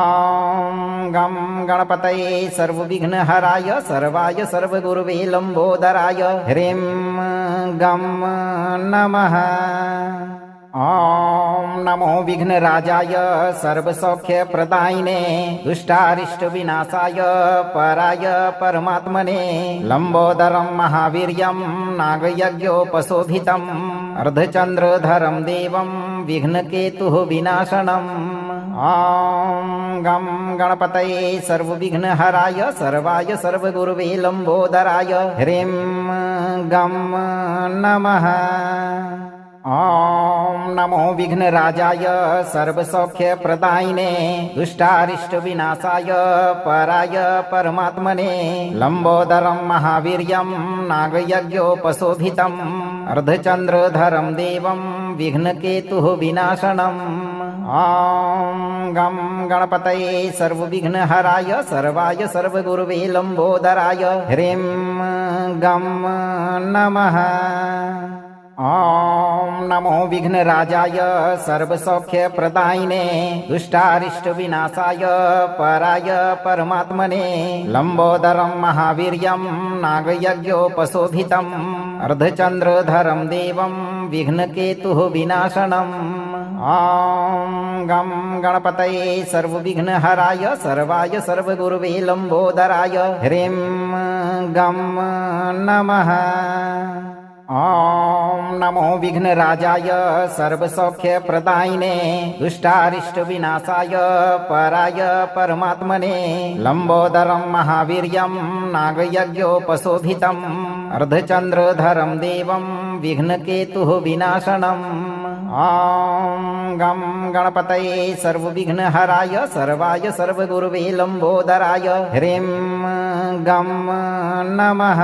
ॐ गं गणपतये सर्वविघ्नहराय सर्वाय सर्वगुरुवे लम्बोदराय ह्रीं गं नमः। ॐ नमो विघ्नराजाय सर्वसौख्यप्रदायिने दुष्टारिष्टविनाशाय पराय परमात्मने लम्बोदरं महावीर्यं नागयज्ञोपशोभितम् अर्धचन्द्रधरं देवं विघ्नकेतुः विनाशनम् ॐ गं गणपतये सर्वविघ्नहराय सर्वाय सर्वगुरुवे लम्बोदराय ह्रीं गं नमः। ॐ नमो विघ्नराजाय सर्वसौख्यप्रदायिने दुष्टारिष्टविनाशाय पराय परमात्मने लम्बोदरं महावीर्यं नागयज्ञोपशोभितम् अर्धचन्द्रधरं देवं विघ्नकेतुः विनाशनम् ॐ गं गणपतये सर्वविघ्नहराय सर्वाय सर्वगुरुवे लम्बोदराय ह्रीं गं नमः। ॐ नमो विघ्नराजाय सर्वसौख्यप्रदायिने दुष्टारिष्टविनाशाय पराय परमात्मने लम्बोदरं महावीर्यं नागयज्ञोपशोभितम् अर्धचन्द्रधरं देवं विघ्नकेतुः विनाशनम् ॐ गं गणपतये सर्वविघ्नहराय सर्वाय सर्वगुरुवे लम्बोदराय ह्रीं गं नमः। ॐ नमो विघ्नराजाय सर्वसौख्यप्रदायिने दुष्टारिष्टविनाशाय पराय परमात्मने लम्बोदरं महावीर्यं नागयज्ञोपशोभितम् अर्धचन्द्रधरं देवं विघ्नकेतुः विनाशनम् ॐ गं गणपतये सर्वविघ्नहराय सर्वाय सर्वगुरुवे लम्बोदराय ह्रीं गं नमः।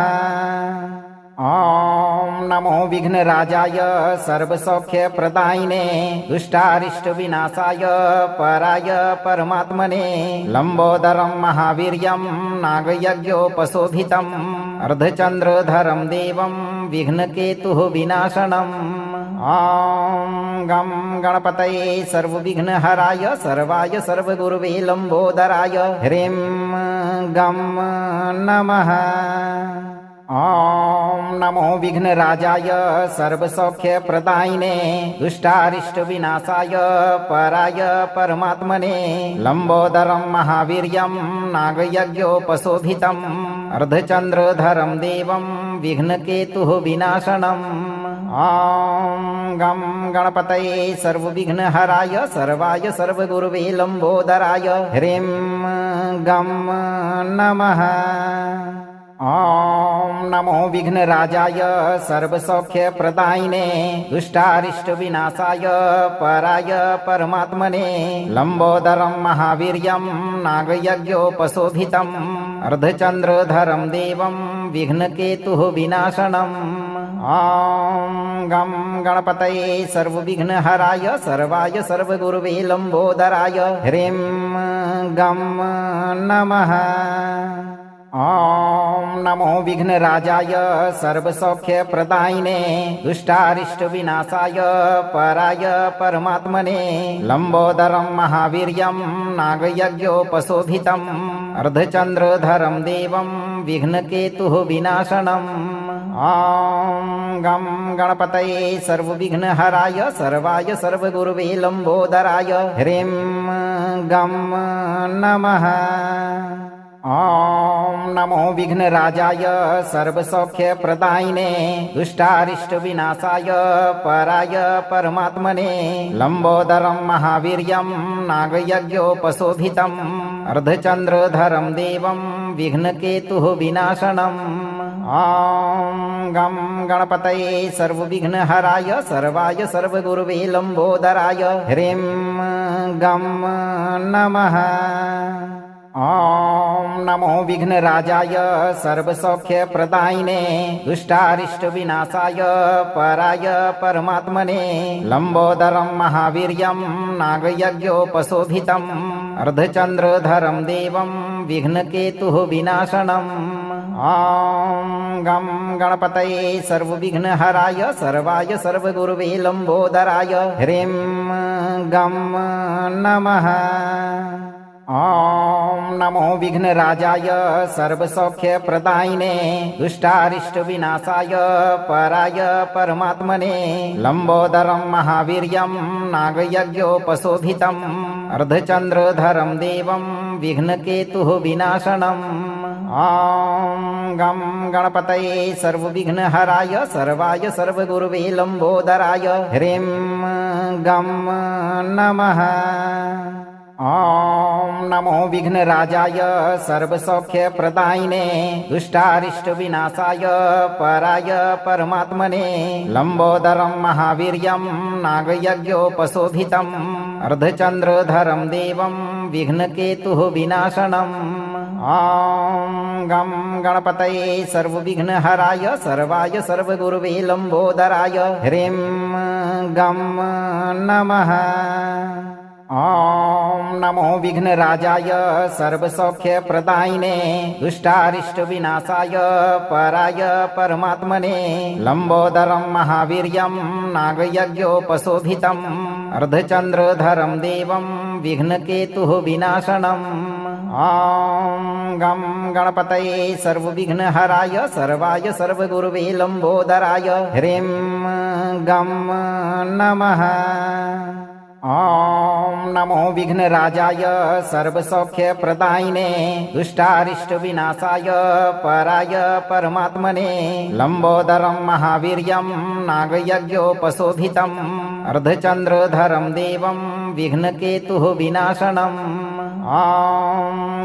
ॐ नमो विघ्नराजाय सर्वसौख्यप्रदायिने दुष्टारिष्टविनाशाय पराय परमात्मने लम्बोदरं महावीर्यं नागयज्ञोपशोभितम् अर्धचन्द्रधरं देवं विघ्नकेतुः विनाशनम् ॐ गं गणपतये सर्वविघ्नहराय सर्वाय सर्वगुरुवे लम्बोदराय ह्रीं गं नमः। ॐ नमो विघ्नराजाय सर्वसौख्यप्रदायिने दुष्टारिष्टविनाशाय पराय परमात्मने लम्बोदरं महावीर्यं नागयज्ञोपशोभितम् अर्धचन्द्रधरं देवं विघ्नकेतुः विनाशनम् ॐ गं गणपतये सर्वविघ्नहराय सर्वाय सर्वगुरुवे लम्बोदराय ह्रीं गं नमः। ॐ नमो विघ्नराजाय सर्वसौख्यप्रदायिने दुष्टारिष्टविनाशाय पराय परमात्मने लम्बोदरं महावीर्यं नागयज्ञोपशोभितम् अर्धचन्द्रधरं देवं विघ्नकेतुः विनाशनम् ॐ गं गणपतये सर्वविघ्नहराय सर्वाय सर्वगुरुवे लम्बोदराय ह्रीं गं नमः। ॐ नमो विघ्नराजाय सर्वसौख्यप्रदायिने दुष्टारिष्टविनाशाय पराय परमात्मने लम्बोदरं महावीर्यं नागयज्ञोपशोभितम् अर्धचन्द्रधरं देवं विघ्नकेतुः विनाशनम् ॐ गं गणपतये सर्वविघ्नहराय सर्वाय सर्वगुरुवे लम्बोदराय ह्रीं गं नमः। ॐ नमो विघ्नराजाय सर्वसौख्यप्रदायिने दुष्टारिष्टविनाशाय पराय परमात्मने लम्बोदरं महावीर्यं नागयज्ञोपशोभितम् अर्धचन्द्रधरं देवं विघ्नकेतुः विनाशनम् ॐ गं गणपतये सर्वविघ्नहराय सर्वाय सर्वगुरुवे लम्बोदराय ह्रीं गं नमः। ॐ नमो विघ्नराजाय सर्वसौख्यप्रदायिने दुष्टारिष्टविनाशाय पराय परमात्मने लंबोदरं महावीर्यं नागयज्ञोपशोभितम् अर्धचंद्रधरं देवं विघ्नकेतुः विनाशनम् ॐ गं गणपतये सर्वविघ्नहराय सर्वाय सर्वगुरुवे लंबोदराय ह्रीं गं नमः। ॐ नमो विघ्नराजाय सर्वसौख्यप्रदायिने दुष्टारिष्टविनाशाय पराय परमात्मने लंबोदरं महावीर्यं नागयज्ञोपशोभितम् अर्धचंद्रधरं देवं विघ्नकेतुः विनाशनम् ॐ गं गणपतये सर्वविघ्नहराय सर्वाय सर्वगुरुवे लंबोदराय ह्रीं गं नमः। ॐ नमो विघ्नराजाय सर्वसौख्यप्रदायिने दुष्टारिष्टविनाशाय पराय परमात्मने लंबोदरं महावीर्यं नागयज्ञोपशोभितम् अर्धचंद्रधरं देवं विघ्नकेतुः विनाशनम् ॐ गं गणपतये सर्वविघ्नहराय सर्वाय सर्वगुरुवे लंबोदराय ह्रीं गं नमः। ॐ नमो विघ्नराजाय सर्वसौख्यप्रदायिने दुष्टारिष्टविनाशाय पराय परमात्मने लंबोदरं महावीर्यं नागयज्ञोपशोभितम् अर्धचंद्रधरं देवं विघ्नकेतुः विनाशनम् ॐ गं गणपतये सर्वविघ्नहराय सर्वाय सर्वगुरुवे लंबोदराय ह्रीं गं नमः। ॐ नमो विघ्नराजाय सर्वसौख्यप्रदायिने दुष्टारिष्टविनाशाय पराय परमात्मने लंबोदरं महावीर्यं नागयज्ञोपशोभितम् अर्धचंद्रधरं देवं विघ्नकेतुः विनाशनम् ॐ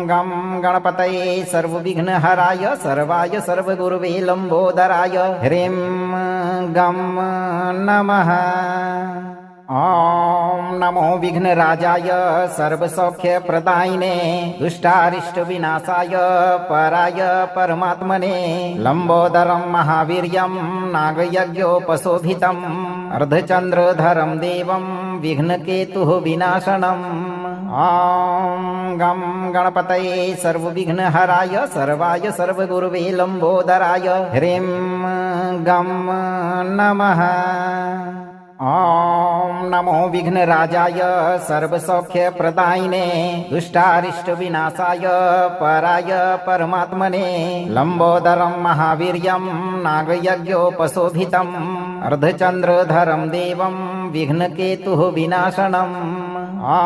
गं गणपतये सर्वविघ्नहराय सर्वाय सर्वगुरुवे लंबोदराय ह्रीं गं नमः। ॐ नमो विघ्नराजाय सर्वसौख्यप्रदायिने दुष्टारिष्टविनाशाय पराय परमात्मने लंबोदरं महावीर्यं नागयज्ञोपशोभितम् अर्धचंद्रधरं देवं विघ्नकेतुः विनाशनम् ॐ गं गणपतये सर्वविघ्नहराय सर्वाय सर्वगुरुवे लंबोदराय ह्रीं गं नमः। ॐ नमो विघ्नराजाय सर्वसौख्यप्रदायिने दुष्टारिष्टविनाशाय पराय परमात्मने लंबोदरं महावीर्यं नागयज्ञोपशोभितम् अर्धचंद्रधरं देवं विघ्नकेतुः विनाशनम् ॐ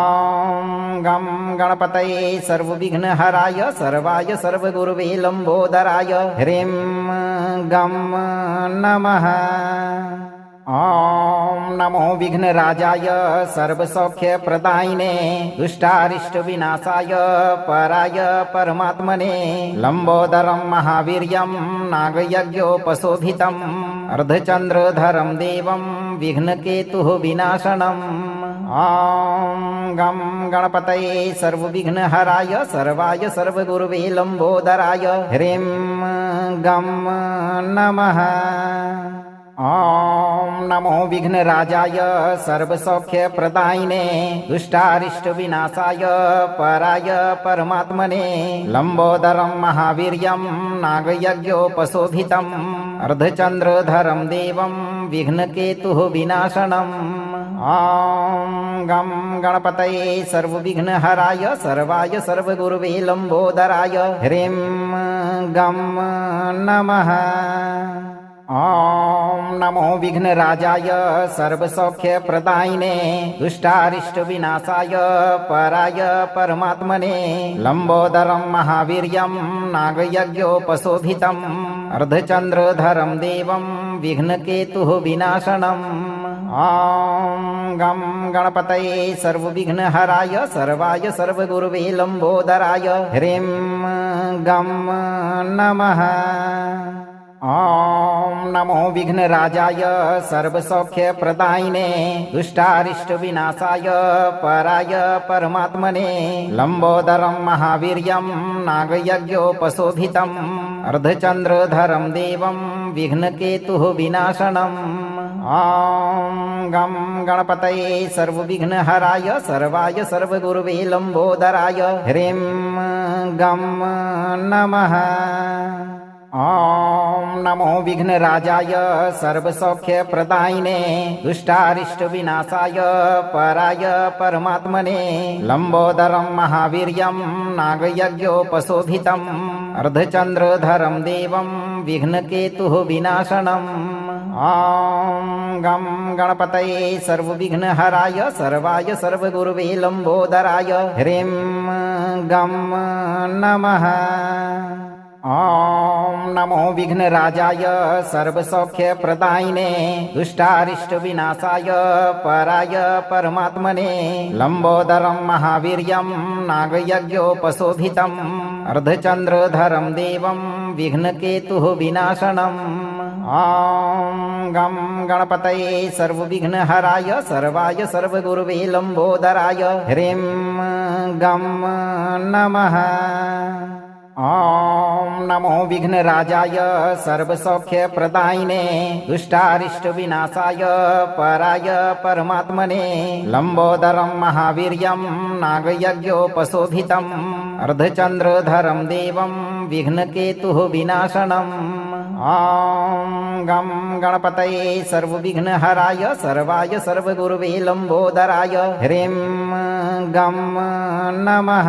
गं गणपतये सर्वविघ्नहराय सर्वाय सर्वगुरुवे लंबोदराय ह्रीं गं नमः। ॐ नमो विघ्नराजाय सर्वसौख्यप्रदायिने दुष्टारिष्टविनाशाय पराय परमात्मने लंबोदरं महावीर्यं नागयज्ञोपशोभितम् अर्धचंद्रधरं देवं विघ्नकेतुः विनाशनम् ॐ गं गणपतये सर्वविघ्नहराय सर्वाय सर्वगुरुवे लंबोदराय ह्रीं गं नमः। ॐ नमो विघ्नराजाय सर्वसौख्यप्रदायिने दुष्टारिष्टविनाशाय पराय परमात्मने लंबोदरं महावीर्यं नागयज्ञोपशोभितम् अर्धचंद्रधरं देवं विघ्नकेतुः विनाशनम् ॐ गं गणपतये सर्वविघ्नहराय सर्वाय सर्वगुरुवे लंबोदराय ह्रीं गं नमः। ॐ नमो विघ्नराजाय सर्वसौख्यप्रदायिने दुष्टारिष्टविनाशाय पराय परमात्मने लंबोदरं महावीर्यं नागयज्ञोपशोभितम् अर्धचंद्रधरं देवं विघ्नकेतुः विनाशनम् ॐ गं गणपतये सर्वविघ्नहराय सर्वाय सर्वगुरुवे लंबोदराय ह्रीं गं नमः। ॐ नमो विघ्नराजाय सर्वसौख्यप्रदायिने दुष्टारिष्टविनाशाय पराय परमात्मने लंबोदरं महावीर्यं नागयज्ञोपशोभितम् अर्धचंद्रधरं देवं विघ्नकेतुः विनाशनम् ॐ गं गणपतये सर्वविघ्नहराय सर्वाय सर्वगुरवे लंबोदराय ह्रीं गं नमः। ॐ नमो विघ्नराजाय सर्वसौख्यप्रदायिने दुष्टारिष्टविनाशाय पराय परमात्मने लंबोदरं महावीर्यं नागयज्ञोपशोभितम् अर्धचंद्रधरं देवं विघ्नकेतुः विनाशनम् ॐ गं गणपतये सर्वविघ्नहराय सर्वाय सर्वगुरवे लंबोदराय ह्रीं गं नमः। ॐ नमो विघ्नराजाय सर्वसौख्यप्रदायिने दुष्टारिष्टविनाशाय पराय परमात्मने लंबोदरं महावीर्यं नागयज्ञोपशोभितम् अर्धचंद्रधरं देवं विघ्नकेतुः विनाशनम् ॐ गं गणपतये सर्वविघ्नहराय सर्वाय सर्वगुरवे लंबोदराय ह्रीं गं नमः। ॐ नमो विघ्नराजाय सर्वसौख्यप्रदायिने दुष्टारिष्टविनाशाय पराय परमात्मने लंबोदरं महावीर्यं नागयज्ञोपशोभितम् अर्धचंद्रधरं देवं विघ्नकेतुः विनाशनम् ॐ गं गणपतये सर्वविघ्नहराय सर्वाय सर्वगुरवे लंबोदराय ह्रीं गं नमः।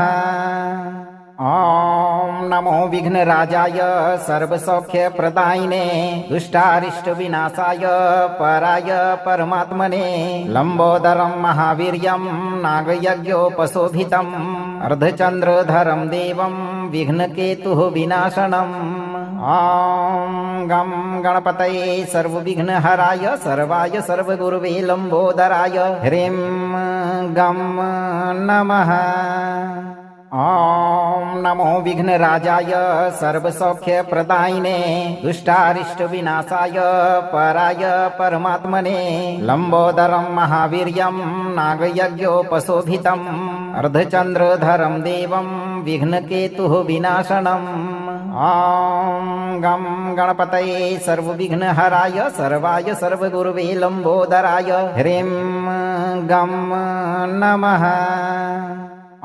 ॐ नमो विघ्नराजाय सर्वसौख्यप्रदायिने दुष्टारिष्टविनाशाय पराय परमात्मने लंबोदरं महावीर्यं नागयज्ञोपशोभितम् अर्धचंद्रधरं देवं विघ्नकेतुः विनाशनम् ॐ गं गणपतये सर्वविघ्नहराय सर्वाय सर्वगुरवे लंबोदराय ह्रीं गं नमः। ॐ नमो विघ्नराजाय सर्वसौख्यप्रदायिने दुष्टारिष्टविनाशाय पराय परमात्मने लंबोदरं महावीर्यं नागयज्ञोपशोभितम् अर्धचंद्रधरं देवं विघ्नकेतुः विनाशनम् ॐ गं गणपतये सर्वविघ्नहराय सर्वाय सर्वगुरवे लंबोदराय ह्रीं गं नमः।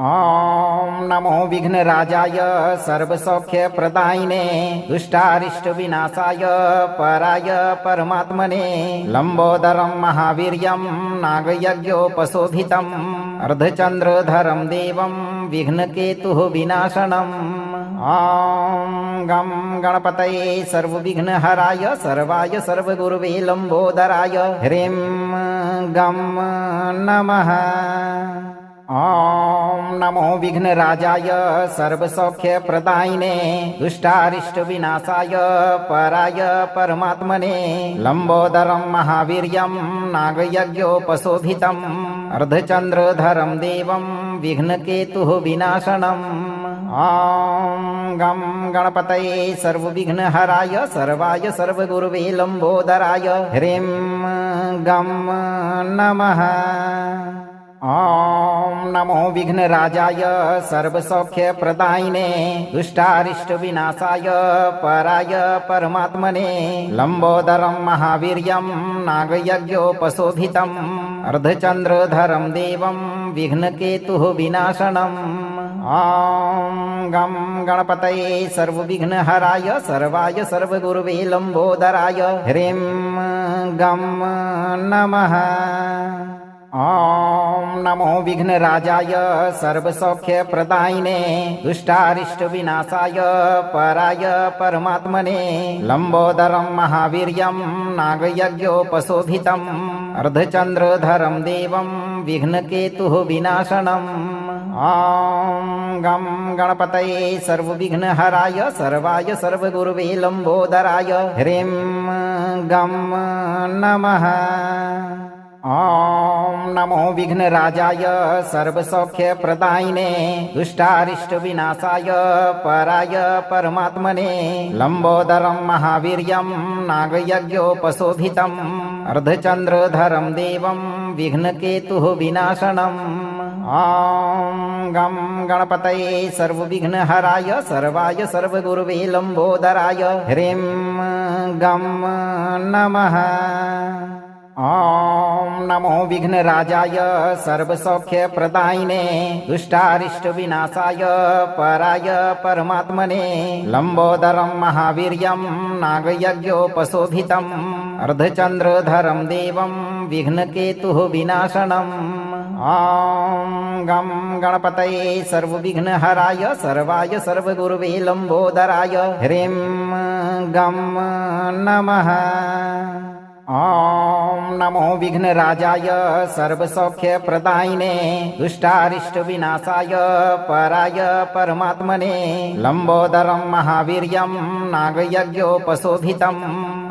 ॐ नमो विघ्नराजाय सर्वसौख्यप्रदायिने दुष्टारिष्टविनाशाय पराय परमात्मने लंबोदरं महावीर्यं नागयज्ञोपशोभितम् अर्धचंद्रधरं देवं विघ्नकेतुः विनाशनम् ॐ गं गणपतये सर्वविघ्नहराय सर्वाय सर्वगुरवे लंबोदराय ह्रीं गं नमः। ॐ नमो विघ्नराजाय सर्वसौख्यप्रदायिने दुष्टारिष्टविनाशाय पराय परमात्मने लंबोदरं महावीर्यं नागयज्ञोपशोभितम् अर्धचंद्रधरं देवं विघ्नकेतुः विनाशनम् ॐ गं गणपतये सर्वविघ्नहराय सर्वाय सर्वगुरवे लंबोदराय ह्रीं गं नमः। ॐ नमो विघ्नराजाय सर्वसौख्यप्रदायिने दुष्टारिष्टविनाशाय पराय परमात्मने लंबोदरं महावीर्यं नागयज्ञोपशोभितम् अर्धचंद्रधरं देवं विघ्नकेतुः विनाशनम् ॐ गं गणपतये सर्वविघ्नहराय सर्वाय सर्वगुरवे लंबोदराय ह्रीं गं नमः। ॐ नमो विघ्नराजाय सर्वसौख्यप्रदायिने दुष्टारिष्टविनाशाय पराय परमात्मने लंबोदरं महावीर्यं नागयज्ञोपशोभितम् अर्धचंद्रधरं देवं विघ्नकेतुः विनाशनम् ॐ गं गणपतये सर्वविघ्नहराय सर्वाय सर्वगुरवे लंबोदराय ह्रीं गं नमः। ॐ नमो विघ्नराजाय सर्वसौख्यप्रदायिने दुष्टारिष्टविनाशाय पराय परमात्मने लम्बोदरं महावीर्यं नागयज्ञोपशोभितम् अर्धचन्द्रधरं देवं विघ्नकेतुः विनाशनम् ॐ गं गणपतये सर्वविघ्नहराय सर्वाय सर्वगुरुवे लम्बोदराय ह्रीं गं नमः। ॐ नमो विघ्नराजाय सर्वसौख्यप्रदायिने दुष्टारिष्टविनाशाय पराय परमात्मने लम्बोदरं महावीर्यं नागयज्ञोपशोभितम् अर्धचन्द्रधरं देवं विघ्नकेतुः विनाशनम् ॐ गं गणपतये सर्वविघ्नहराय सर्वाय सर्वगुरुवे लम्बोदराय ह्रीं गं नमः। ॐ नमो विघ्नराजाय सर्वसौख्यप्रदायिने दुष्टारिष्टविनाशाय पराय परमात्मने लम्बोदरं महावीर्यं नागयज्ञोपशोभितम्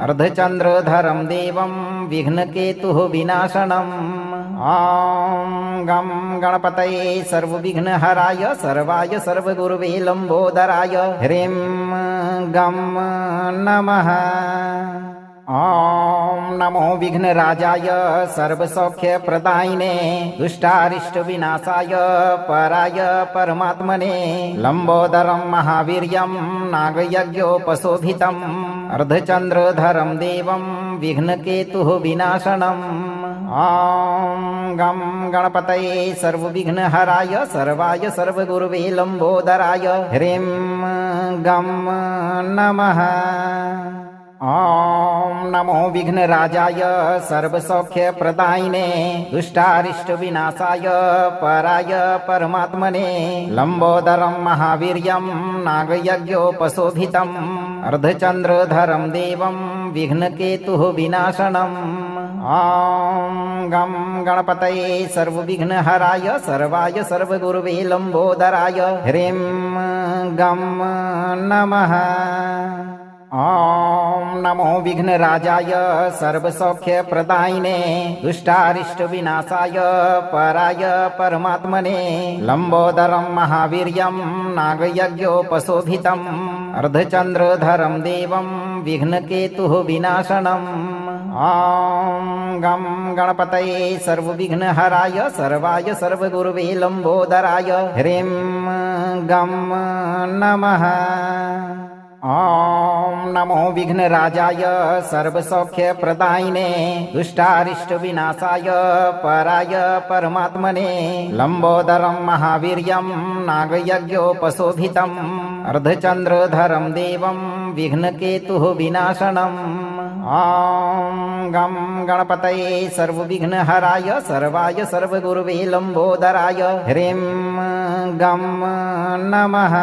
अर्धचन्द्रधरं देवं विघ्नकेतुः विनाशनम् ॐ गं गणपतये सर्वविघ्नहराय सर्वाय सर्वगुरुवे लम्बोदराय ह्रीं गं नमः। ॐ नमो विघ्नराजाय सर्वसौख्यप्रदायिने दुष्टारिष्टविनाशाय पराय परमात्मने लम्बोदरं महावीर्यं नागयज्ञोपशोभितम् अर्धचन्द्रधरं देवं विघ्नकेतुः विनाशनम् ॐ गं गणपतये सर्वविघ्नहराय सर्वाय सर्वगुरुवे लम्बोदराय ह्रीं गं नमः। ॐ नमो विघ्नराजाय सर्वसौख्यप्रदायिने दुष्टारिष्टविनाशाय पराय परमात्मने लम्बोदरं महावीर्यं नागयज्ञोपशोभितम् अर्धचन्द्रधरं देवं विघ्नकेतुः विनाशनम् ॐ गं गणपतये सर्वविघ्नहराय सर्वाय सर्वगुरुवे लम्बोदराय ह्रीं गं नमः। ॐ नमो विघ्नराजाय सर्वसौख्यप्रदायिने दुष्टारिष्टविनाशाय पराय परमात्मने लम्बोदरं महावीर्यं नागयज्ञोपशोभितम् अर्धचन्द्रधरं देवं विघ्नकेतुः विनाशनम् ॐ गं गणपतये सर्वविघ्नहराय सर्वाय सर्वगुरुवे लम्बोदराय ह्रीं गं नमः। ॐ नमो विघ्नराजाय सर्वसौख्यप्रदायिने दुष्टारिष्टविनाशाय पराय परमात्मने लम्बोदरं महावीर्यं नागयज्ञोपशोभितम् अर्धचन्द्रधरं देवं विघ्नकेतुः विनाशनम् ॐ गं गणपतये सर्वविघ्नहराय सर्वाय सर्वगुरुवे लम्बोदराय ह्रीं गं नमः।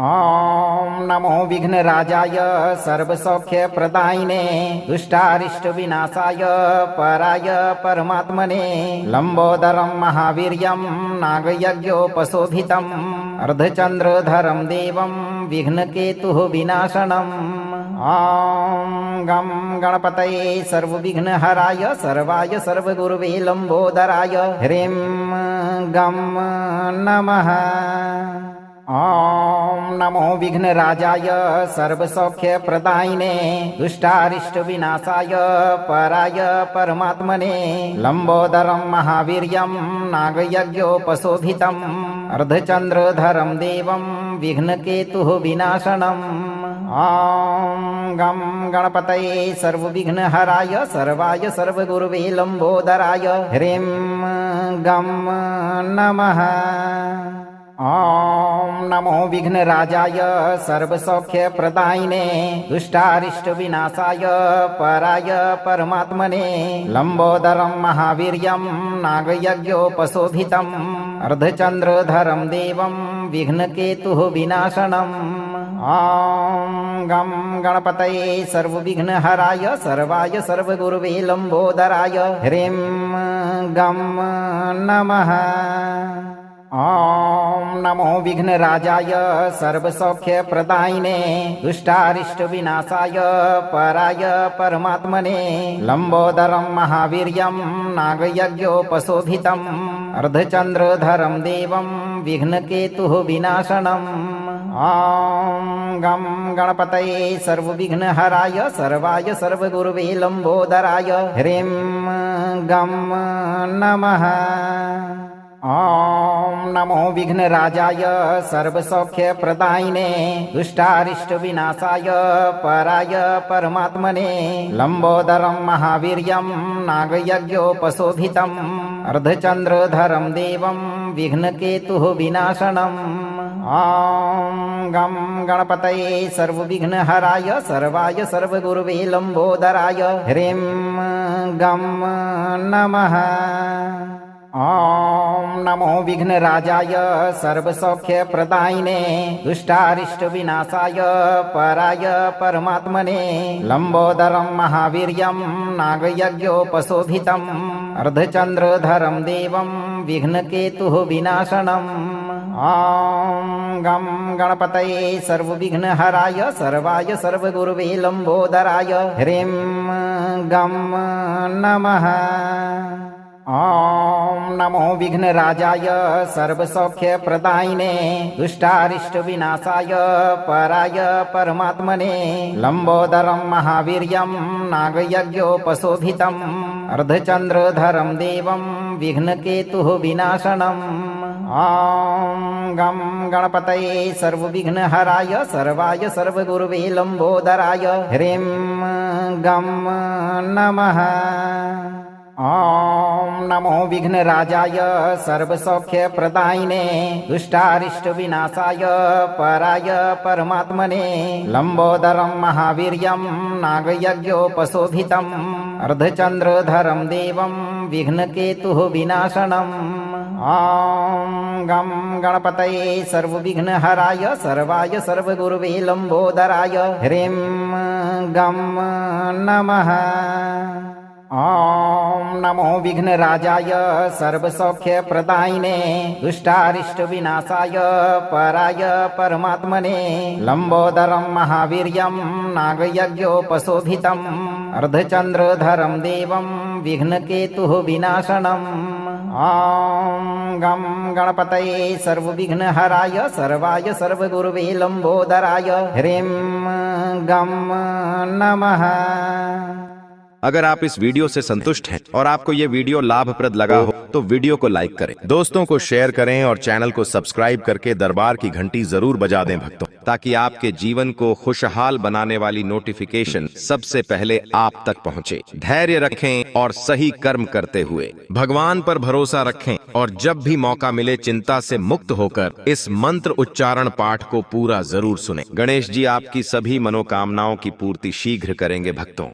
ॐ नमो विघ्नराजाय सर्वसौख्यप्रदायिने दुष्टारिष्टविनाशाय पराय परमात्मने लम्बोदरं महावीर्यं नागयज्ञोपशोभितम् अर्धचन्द्रधरं देवं विघ्नकेतुः विनाशनम् ॐ गं गणपतये सर्वविघ्नहराय सर्वाय सर्वगुरुवे लम्बोदराय ह्रीं गं नमः। ॐ नमो विघ्नराजाय सर्वसौख्यप्रदायिने दुष्टारिष्टविनाशाय पराय परमात्मने लम्बोदरं महावीर्यं नागयज्ञोपशोभितम् अर्धचन्द्रधरं देवं विघ्नकेतुः विनाशनम् ॐ गं गणपतये सर्वविघ्नहराय सर्वाय सर्वगुरुवे लम्बोदराय ह्रीं गं नमः। ॐ नमो विघ्नराजाय सर्वसौख्यप्रदायिने दुष्टारिष्टविनाशाय पराय परमात्मने लम्बोदरं महावीर्यं नागयज्ञोपशोभितम् अर्धचन्द्रधरं देवं विघ्नकेतुः विनाशनम् ॐ गं गणपतये सर्वविघ्नहराय सर्वाय सर्वगुरुवे लम्बोदराय ह्रीं गं नमः। ॐ नमो विघ्नराजाय सर्वसौख्यप्रदायिने दुष्टारिष्टविनाशाय पराय परमात्मने लम्बोदरं महावीर्यं नागयज्ञोपशोभितम् अर्धचन्द्रधरं देवं विघ्नकेतुः विनाशनम् ॐ गं गणपतये सर्वविघ्नहराय सर्वाय सर्वगुरुवे लम्बोदराय ह्रीं गं नमः। ॐ नमो विघ्नराजाय सर्वसौख्यप्रदायिने दुष्टारिष्टविनाशाय पराय परमात्मने लम्बोदरं महावीर्यं नागयज्ञोपशोभितम् अर्धचन्द्रधरं देवं विघ्नकेतुः विनाशनम् ॐ गं गणपतये सर्वविघ्नहराय सर्वाय सर्वगुरुवे लम्बोदराय ह्रीं गं नमः। ॐ नमो विघ्नराजाय सर्वसौख्यप्रदायिने दुष्टारिष्टविनाशाय पराय परमात्मने लम्बोदरं महावीर्यं नागयज्ञोपशोभितम् अर्धचन्द्रधरं देवं विघ्नकेतुः विनाशनम् ॐ गं गणपतये सर्वविघ्नहराय सर्वाय सर्वगुरुवे लम्बोदराय ह्रीं गं नमः। ॐ नमो विघ्नराजाय सर्वसौख्यप्रदायिने दुष्टारिष्टविनाशाय पराय परमात्मने लम्बोदरं महावीर्यं नागयज्ञोपशोभितम् अर्धचन्द्रधरं देवं विघ्नकेतुः विनाशनम् ॐ गं गणपतये सर्वविघ्नहराय सर्वाय सर्वगुरुवे लम्बोदराय ह्रीं गं नमः। ॐ नमो विघ्नराजाय सर्वसौख्यप्रदायिने दुष्टारिष्टविनाशाय पराय परमात्मने लम्बोदरं महावीर्यं नागयज्ञोपशोभितम् अर्धचन्द्रधरं देवं विघ्नकेतुः विनाशनम् ॐ गं गणपतये सर्वविघ्नहराय सर्वाय सर्वगुरुवे लम्बोदराय ह्रीं गं नमः। ॐ नमो विघ्नराजाय सर्वसौख्यप्रदायिने दुष्टारिष्टविनाशाय पराय परमात्मने लम्बोदरं महावीर्यं नागयज्ञोपशोभितम् अर्धचन्द्रधरं देवं विघ्नकेतुः विनाशनम् ॐ गं गणपतये सर्वविघ्नहराय सर्वाय सर्वगुरुवे लम्बोदराय ह्रीं गं नमः। अगर आप इस वीडियो से संतुष्ट हैं और आपको ये वीडियो लाभप्रद लगा हो तो वीडियो को लाइक करें, दोस्तों को शेयर करें और चैनल को सब्सक्राइब करके दरबार की घंटी जरूर बजा दें भक्तों, ताकि आपके जीवन को खुशहाल बनाने वाली नोटिफिकेशन सबसे पहले आप तक पहुंचे। धैर्य रखें और सही कर्म करते हुए भगवान पर भरोसा रखें और जब भी मौका मिले चिंता से मुक्त होकर इस मंत्र उच्चारण पाठ को पूरा जरूर सुनें। गणेश जी आपकी सभी मनोकामनाओं की पूर्ति शीघ्र करेंगे भक्तों।